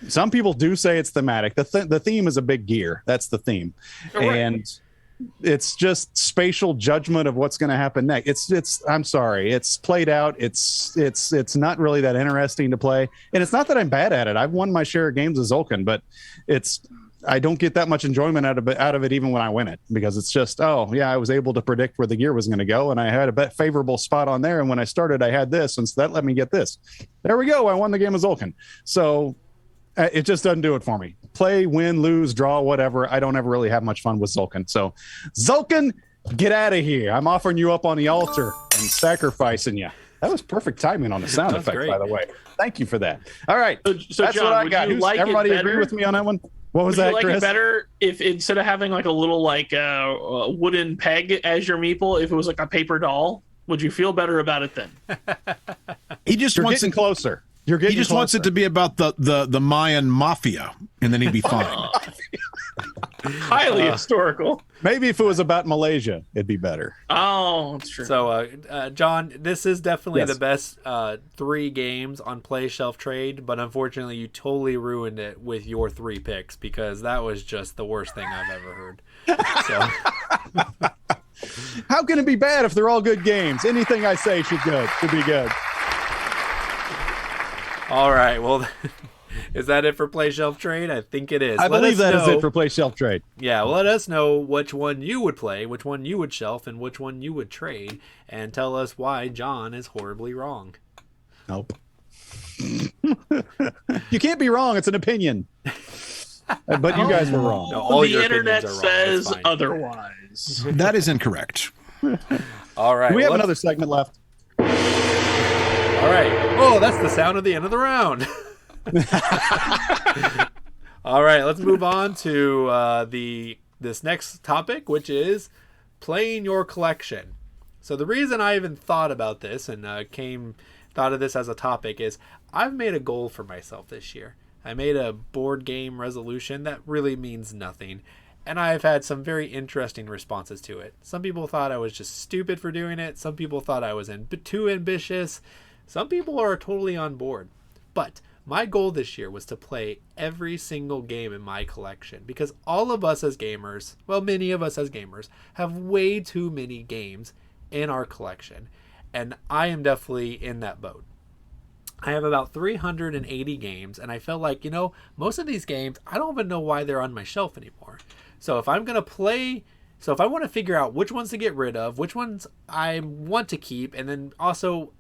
some people do say it's thematic. The theme is a big gear. That's the theme. Right. And it's just spatial judgment of what's going to happen next. I'm sorry. It's played out. It's not really that interesting to play. And it's not that I'm bad at it. I've won my share of games with Tzolk'in, but I don't get that much enjoyment out of it even when I win it, because it's just, oh yeah, I was able to predict where the gear was going to go, and I had a favorable spot on there, and when I started I had this, and so that let me get this. There we go. I won the game of Tzolk'in. So it just doesn't do it for me. Play, win, lose, draw, whatever. I don't ever really have much fun with Tzolk'in. So Tzolk'in, get out of here. I'm offering you up on the altar and sacrificing you. That was perfect timing on the sound effect, great. By the way. Thank you for that. All right. So that's John, what I got. Everybody agree with me on that one? What was that, Chris? Would you like it better if instead of having like a little wooden peg as your meeple, if it was like a paper doll? Would you feel better about it then? You're getting closer. You're getting He just wants it to be about the Mayan mafia, and then he'd be fine. Highly historical. Maybe if it was about Malaysia, it'd be better. Oh, that's true. So, John, this is definitely Yes. the best 3 games on Play Shelf Trade, but unfortunately, you totally ruined it with your 3 picks because that was just the worst thing I've ever heard. So, How can it be bad if they're all good games? Anything I say should be good. all right, well, is that it for Play Shelf Trade? I think it is. I Let believe us that is know- it for Play Shelf Trade. Yeah, let us know which one you would play, which one you would shelf, and which one you would trade, and tell us why John is horribly wrong. Nope. You can't be wrong. It's an opinion. But you guys were wrong. No, all the your internet opinions are wrong. It's says fine. otherwise. That is incorrect. All right. We have let's- another segment left. All right. Oh, that's the sound of the end of the round. All right, let's move on to this next topic, which is playing your collection. So the reason I even thought about this and thought of this as a topic is I've made a goal for myself this year. I made a board game resolution that really means nothing, and I've had some very interesting responses to it. Some people thought I was just stupid for doing it. Some people thought I was too ambitious. Some people are totally on board. But my goal this year was to play every single game in my collection because all of us as gamers, well, many of us as gamers, have way too many games in our collection. And I am definitely in that boat. I have about 380 games, and I felt like, most of these games, I don't even know why they're on my shelf anymore. So if I'm going to play, if I want to figure out which ones to get rid of, which ones I want to keep, and then also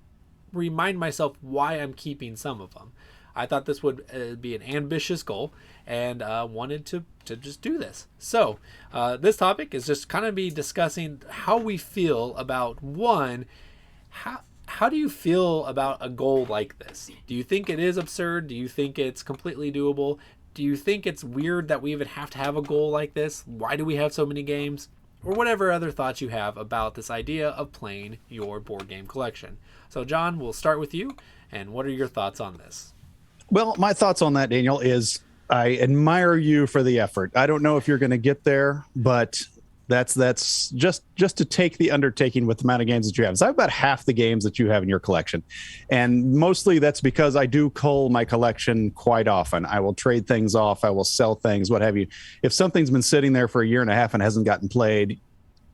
remind myself why I'm keeping some of them, I thought this would be an ambitious goal and wanted to just do this. So this topic is just kind of be discussing how we feel about how do you feel about a goal like this? Do you think it is absurd? Do you think it's completely doable? Do you think it's weird that we even have to have a goal like this? Why do we have so many games? Or whatever other thoughts you have about this idea of playing your board game collection. So John, we'll start with you. And what are your thoughts on this? Well, my thoughts on that, Daniel, is I admire you for the effort. I don't know if you're going to get there, but that's just to take the undertaking with the amount of games that you have. So I have about half the games that you have in your collection. And mostly that's because I do cull my collection quite often. I will trade things off. I will sell things, what have you. If something's been sitting there for a year and a half and hasn't gotten played,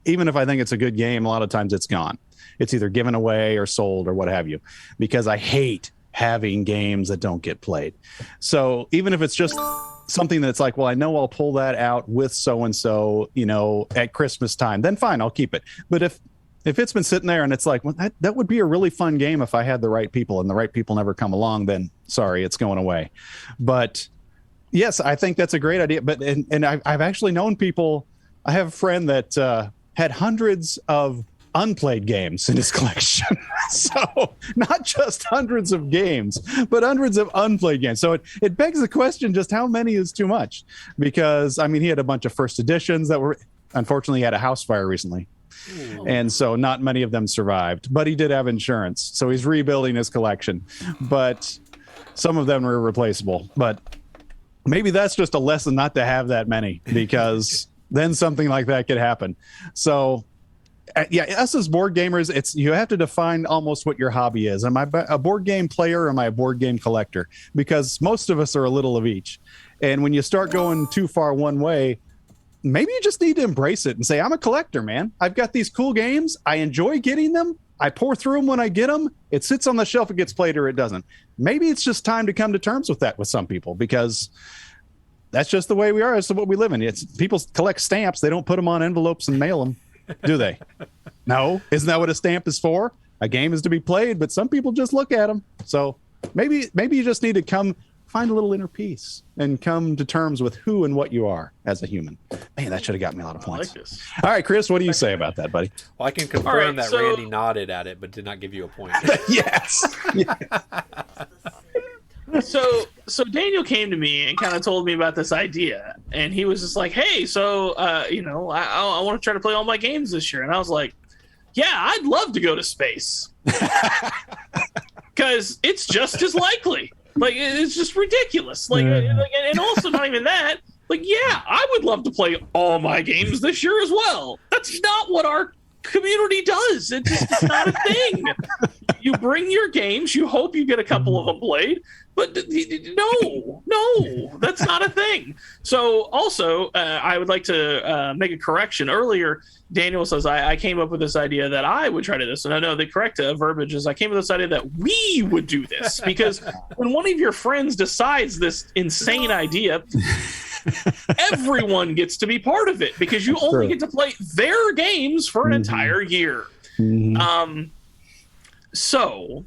even if I think it's a good game, a lot of times it's gone. It's either given away or sold or what have you, because I hate having games that don't get played. So even if it's just something that's like, well, I know I'll pull that out with so-and-so, at Christmas time, then fine, I'll keep it. But if it's been sitting there and it's like, well, that would be a really fun game if I had the right people and the right people never come along, then sorry, it's going away. But yes, I think that's a great idea. But, and I've actually known people, I have a friend that had hundreds of unplayed games in his collection. So not just hundreds of games, but hundreds of unplayed games. So it begs the question, just how many is too much? Because he had a bunch of first editions that were, unfortunately, he had a house fire recently. Ooh. And so not many of them survived, but he did have insurance. So he's rebuilding his collection, but some of them were irreplaceable. But maybe that's just a lesson not to have that many, because then something like that could happen. So us as board gamers, you have to define almost what your hobby is. Am I a board game player or am I a board game collector? Because most of us are a little of each. And when you start going too far one way, maybe you just need to embrace it and say, I'm a collector, man. I've got these cool games. I enjoy getting them. I pour through them when I get them. It sits on the shelf, it gets played or it doesn't. Maybe it's just time to come to terms with that with some people, because that's just the way we are. That's what we live in. People collect stamps. They don't put them on envelopes and mail them. Do they? No. Isn't that what a stamp is for? A game is to be played, but some people just look at them. So maybe you just need to come find a little inner peace and come to terms with who and what you are as a human. Man, that should have got me a lot of points. I like this. All right, Chris, what do you say about that, buddy? Well, I can confirm that Randy nodded at it, but did not give you a point. Yes. So Daniel came to me and kind of told me about this idea, and he was just like, hey, so I want to try to play all my games this year. And I was like, yeah, I'd love to go to space. because it's just as likely. Like, it's just ridiculous. Like, and also not even that. Like, yeah, I would love to play all my games this year as well. That's not what our community does. It's just not a thing. You bring your games. You hope you get a couple of them played. But no, that's not a thing. So also, I would like to make a correction. Earlier, Daniel says, I came up with this idea that I would try to do this. And I know the correct verbiage is I came up with this idea that we would do this. Because when one of your friends decides this insane idea, everyone gets to be part of it because you only get to play their games for an entire year. So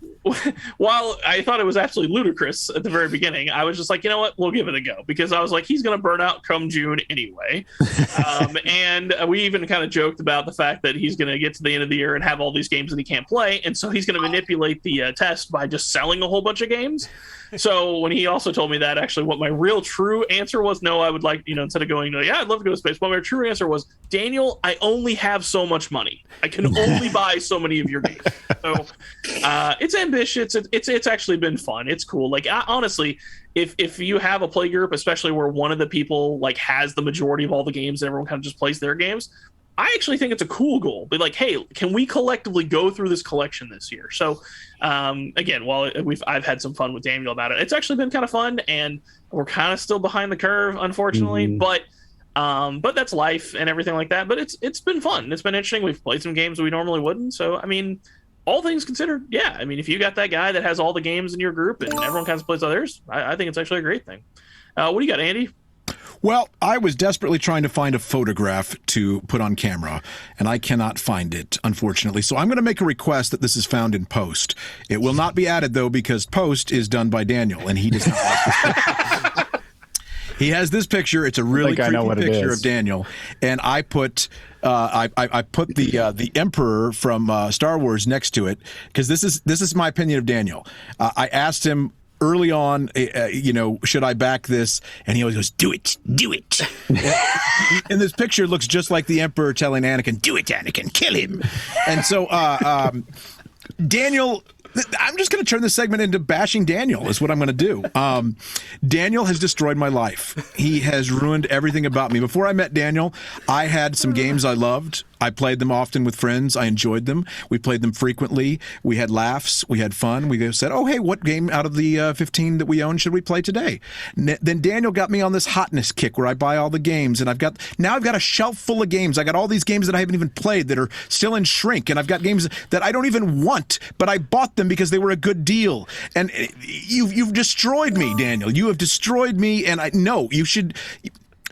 while I thought it was absolutely ludicrous at the very beginning, I was just like, you know what, we'll give it a go, because I was like, he's going to burn out come June anyway. And we even kind of joked about the fact that he's going to get to the end of the year and have all these games that he can't play. And so he's going to manipulate the test by just selling a whole bunch of games. So when he also told me that, actually what my real true answer was, no, I would like, instead of going, yeah, I'd love to go to space. But my true answer was, Daniel, I only have so much money. I can only buy so many of your games. So it's ambitious. It's actually been fun. It's cool. Like, honestly, if you have a play group, especially where one of the people like has the majority of all the games and everyone kind of just plays their games, I actually think it's a cool goal. Be like, hey, can we collectively go through this collection this year? So, again, while I've had some fun with Daniel about it, it's actually been kind of fun, and we're kind of still behind the curve, unfortunately. But that's life and everything like that. But it's been fun. It's been interesting. We've played some games we normally wouldn't. So, I mean, all things considered, yeah. I mean, if you got that guy that has all the games in your group and everyone kind of plays others, I think it's actually a great thing. What do you got, Andy? Well, I was desperately trying to find a photograph to put on camera, and I cannot find it, unfortunately. So I'm going to make a request that this is found in post. It will not be added, though, because post is done by Daniel, and he does not like this picture. He has this picture. It's a really creepy picture of Daniel, and I put I put the Emperor from Star Wars next to it, because this is my opinion of Daniel. I asked him early on, should I back this? And he always goes, do it. And this picture looks just like the Emperor telling Anakin, do it, Anakin, kill him. And so Daniel, I'm just going to turn this segment into bashing Daniel is what I'm going to do. Daniel has destroyed my life. He has ruined everything about me. Before I met Daniel, I had some games I loved. I played them often with friends. I enjoyed them. We played them frequently. We had laughs. We had fun. We said, oh, hey, what game out of the 15 that we own should we play today? Then Daniel got me on this hotness kick where I buy all the games, and I've got a shelf full of games. I got all these games that I haven't even played that are still in shrink, and I've got games that I don't even want, but I bought them because they were a good deal. And you've destroyed me, Daniel. You have destroyed me, and you should...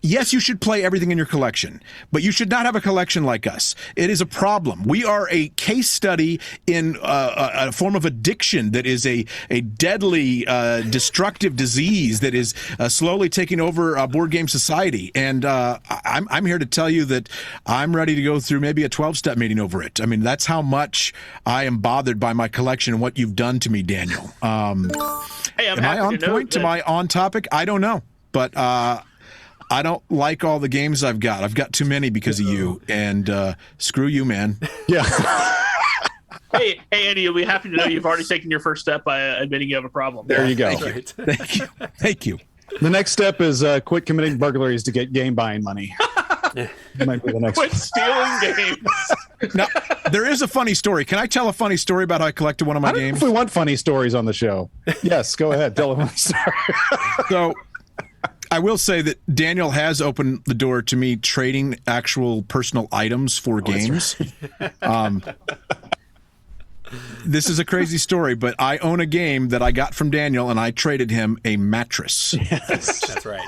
Yes, you should play everything in your collection, but you should not have a collection like us. It is a problem. We are a case study in a form of addiction that is a deadly, destructive disease that is slowly taking over board game society. And I'm here to tell you that I'm ready to go through maybe a 12-step meeting over it. I mean, that's how much I am bothered by my collection and what you've done to me, Daniel. Hey, am I on point? Am I on topic? I don't know, but I don't like all the games I've got. I've got too many because of you, and screw you, man. Yeah. Hey, Andy, you'll be happy to know you've already taken your first step by admitting you have a problem. There you go. Thank you. The next step is quit committing burglaries to get game buying money. Might be the next. Quit stealing games. Now, there is a funny story. Can I tell a funny story about how I collected one of my games? If we want funny stories on the show, yes, go ahead. Tell a funny story. So, I will say that Daniel has opened the door to me trading actual personal items for games. Right. This is a crazy story, but I own a game that I got from Daniel, and I traded him a mattress. Yes. That's right.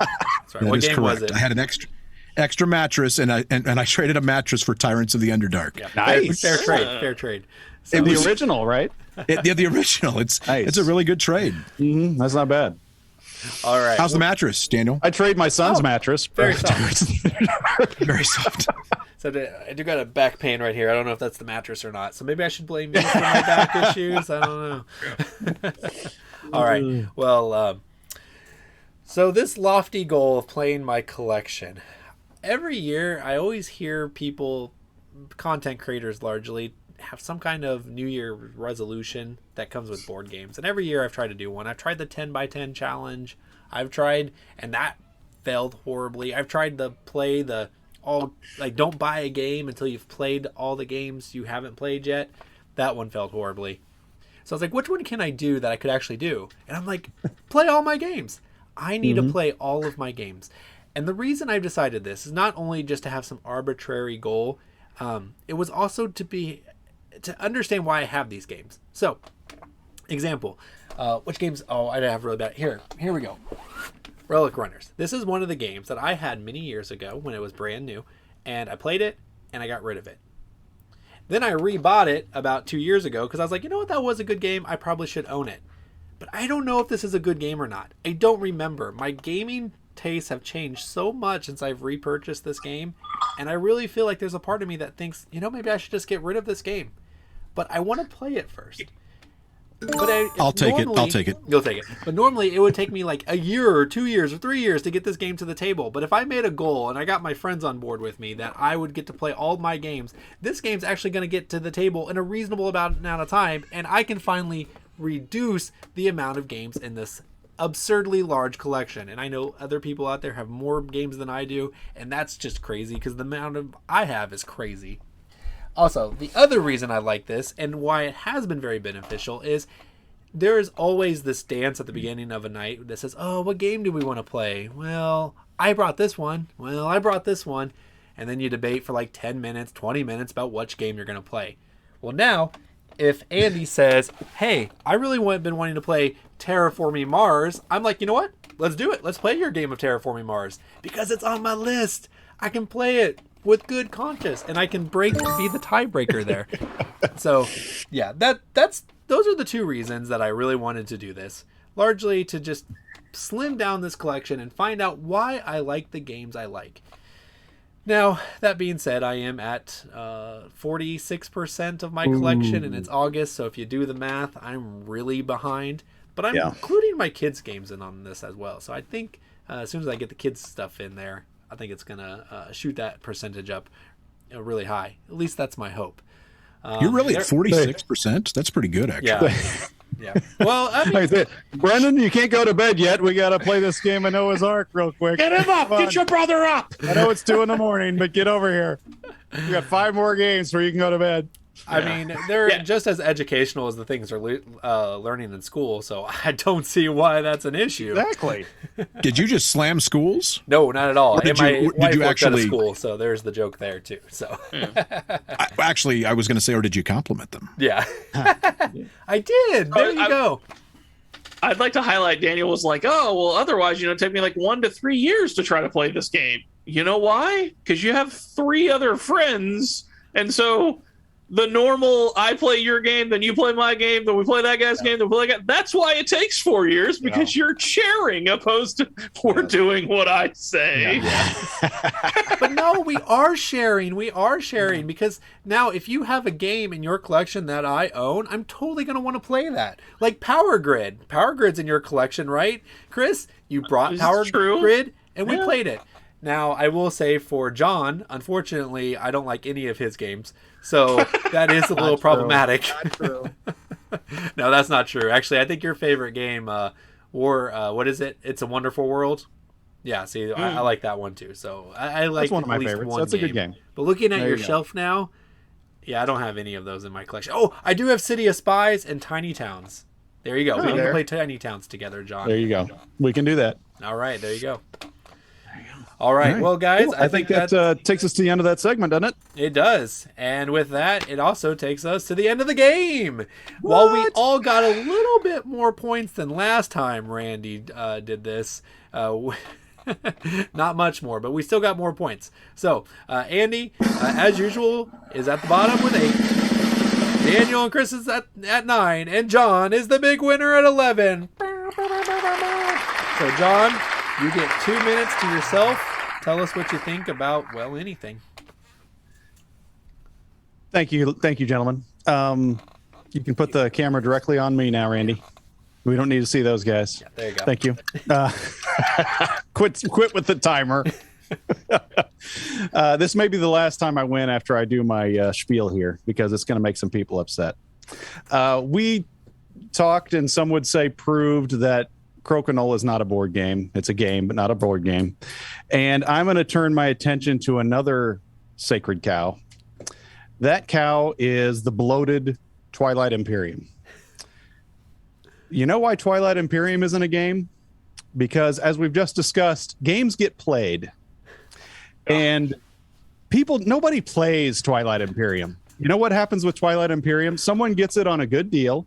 That what is game correct. was it? I had an extra mattress, and I traded a mattress for Tyrants of the Underdark. Yeah. Nice. Fair trade. So the original, right? The original. It's a really good trade. Mm-hmm. That's not bad. All right. How's the mattress, Daniel? I trade my son's mattress. Very soft. Very soft. So I do got a back pain right here. I don't know if that's the mattress or not. So maybe I should blame you for my back issues. I don't know. All right. Well, so this lofty goal of playing my collection. Every year, I always hear people, content creators largely, have some kind of New Year resolution that comes with board games. And every year I've tried to do one. I've tried the 10 by 10 challenge. And that failed horribly. I've tried to play don't buy a game until you've played all the games you haven't played yet. That one failed horribly. So I was like, which one can I do that I could actually do? And I'm like, play all my games. I need to play all of my games. And the reason I've decided this is not only just to have some arbitrary goal, it was also to understand why I have these games. So, example, which games? Oh, I have really bad. Here we go. Relic Runners. This is one of the games that I had many years ago when it was brand new, and I played it and I got rid of it. Then I rebought it about 2 years ago because I was like, you know what, that was a good game. I probably should own it. But I don't know if this is a good game or not. I don't remember. My gaming tastes have changed so much since I've repurchased this game, and I really feel like there's a part of me that thinks, maybe I should just get rid of this game. But I want to play it first. But I'll take it. You'll take it. But normally it would take me like a year or 2 years or 3 years to get this game to the table. But if I made a goal and I got my friends on board with me that I would get to play all my games, this game's actually going to get to the table in a reasonable amount of time, and I can finally reduce the amount of games in this absurdly large collection. And I know other people out there have more games than I do, and that's just crazy because the amount I have is crazy. Also, the other reason I like this and why it has been very beneficial is there is always this dance at the beginning of a night that says, oh, what game do we want to play? Well, I brought this one. Well, I brought this one. And then you debate for like 10 minutes, 20 minutes about which game you're going to play. Well, now, if Andy says, hey, I really been wanting to play Terraforming Mars, I'm like, you know what? Let's do it. Let's play your game of Terraforming Mars because it's on my list. I can play it with good conscience, and I can be the tiebreaker there. So, yeah, those are the two reasons that I really wanted to do this. Largely to just slim down this collection and find out why I like the games I like. Now, that being said, I am at 46% of my collection, and it's August, so if you do the math, I'm really behind. But I'm including my kids' games in on this as well. So I think as soon as I get the kids' stuff in there, I think it's going to shoot that percentage up really high. At least that's my hope. You're really at 46%? That's pretty good, actually. Yeah. Well, I mean, Brendan, you can't go to bed yet. We got to play this game of Noah's Ark real quick. Get him up. Get your brother up. I know it's 2 a.m, but get over here. We got 5 more games where you can go to bed. I mean, they're just as educational as the things are learning in school, so I don't see why that's an issue. Exactly. Did you just slam schools? No, not at all. Did my you wife worked actually out of school, so there's the joke there too. So, I was going to say, or did you compliment them? Yeah, I did. There you go. I'd like to highlight Daniel was like, oh, well, otherwise, it'd take me like 1 to 3 years to try to play this game. You know why? Because you have 3 other friends, and so the normal, I play your game, then you play my game, then we play that guy's game, then we play that guy. That's why it takes 4 years, because you're sharing opposed to we're doing what I say. But no, we are sharing. We are sharing because now if you have a game in your collection that I own, I'm totally going to want to play that. Like Power Grid. Power Grid's in your collection, right? Chris, you brought Power Grid and we played it. Now, I will say for John, unfortunately, I don't like any of his games. So that is a little problematic. Not true. No, that's not true. Actually, I think your favorite game, what is it? It's a Wonderful World. Yeah, see, I like that one too. So I like that's one of my at least favorites. one That's a good game. But looking at your shelf now, yeah, I don't have any of those in my collection. Oh, I do have City of Spies and Tiny Towns. There you go. We can play Tiny Towns together, John. There you go. We can do that. All right, there you go. All right. Well, guys, cool. I think that takes us to the end of that segment, doesn't it? It does. And with that, it also takes us to the end of the game. While we all got a little bit more points than last time Randy did this, not much more, but we still got more points. So, Andy, as usual, is at the bottom with 8. Daniel and Chris is at 9. And John is the big winner at 11. So, John, you get 2 minutes to yourself. Tell us what you think about, well, anything. Thank you, gentlemen. You can put the camera directly on me now, Randy. We don't need to see those guys. Yeah, there you go. Thank you. Quit with the timer. This may be the last time I win after I do my spiel here because it's going to make some people upset. We talked, and some would say proved, that Crokinole is not a board game. It's a game, but not a board game. And I'm going to turn my attention to another sacred cow. That cow is the bloated Twilight Imperium. You know why Twilight Imperium isn't a game? Because, as we've just discussed, games get played. And nobody plays Twilight Imperium. You know what happens with Twilight Imperium? Someone gets it on a good deal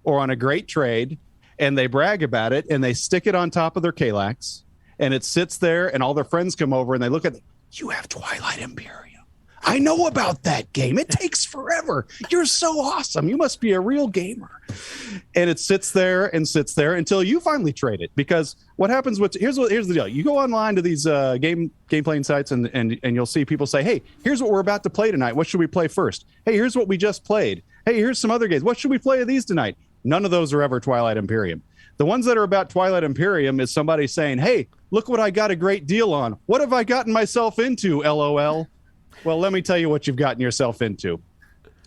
or on a great trade, and they brag about it, and they stick it on top of their Kallax, and it sits there, and all their friends come over, and they look at it. You have Twilight Imperium. I know about that game. It takes forever. You're so awesome. You must be a real gamer. And it sits there until you finally trade it. Because what happens with here's the deal. You go online to these game playing sites and you'll see people say, hey, here's what we're about to play tonight. What should we play first? Hey, here's what we just played. Hey, here's some other games. What should we play of these tonight? None of those are ever Twilight Imperium. The ones that are about Twilight Imperium is somebody saying, hey, look what I got a great deal on. What have I gotten myself into, LOL? Well, let me tell you what you've gotten yourself into.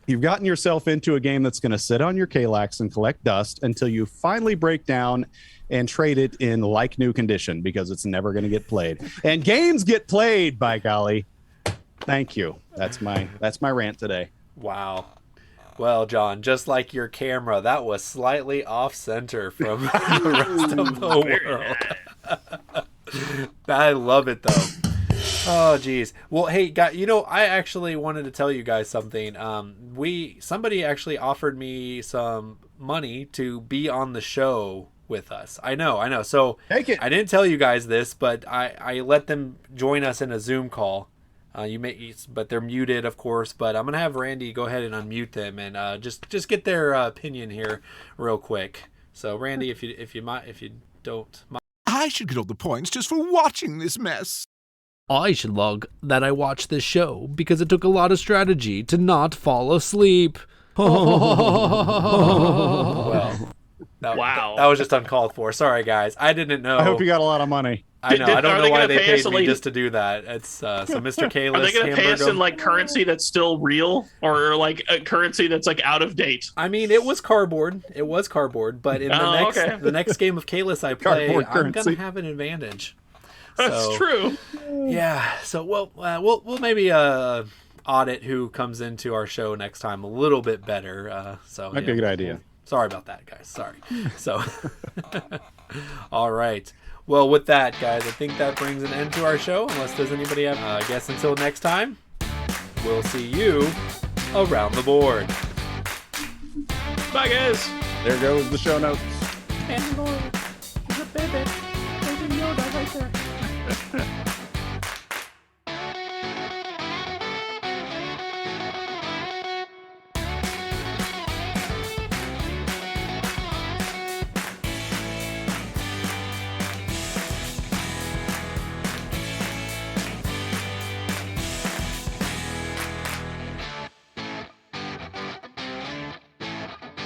You've gotten yourself into a game that's going to sit on your Kallax and collect dust until you finally break down and trade it in like new condition, because it's never going to get played. And games get played, by golly. Thank you. That's my rant today. Wow. Well, John, just like your camera, that was slightly off center from the rest of the world. I love it, though. Oh, geez. Well, hey, guys, I actually wanted to tell you guys something. Somebody actually offered me some money to be on the show with us. I know. So take it. I didn't tell you guys this, but I let them join us in a Zoom call. But they're muted, of course. But I'm gonna have Randy go ahead and unmute them and just get their opinion here real quick. So, Randy, if you don't mind. I should get all the points just for watching this mess. I should log that I watched this show because it took a lot of strategy to not fall asleep. Well, that was just uncalled for. Sorry, guys. I didn't know. I hope you got a lot of money. I know. I don't know why they paid me just to do that. It's so Mr. Kalis. Are they going to pay us in like currency that's still real, or like a currency that's like out of date? I mean, it was cardboard. But in the next game of Kalis I play, I'm going to have an advantage. That's true. Yeah. So we'll maybe audit who comes into our show next time a little bit better. Might be a good idea. Sorry about that, guys. Sorry. So, all right. Well, with that, guys, I think that brings an end to our show. Unless does anybody have? I guess until next time, we'll see you around the board. Bye, guys. There goes the show notes. And Lord, there's a baby. There's a Yoda right there.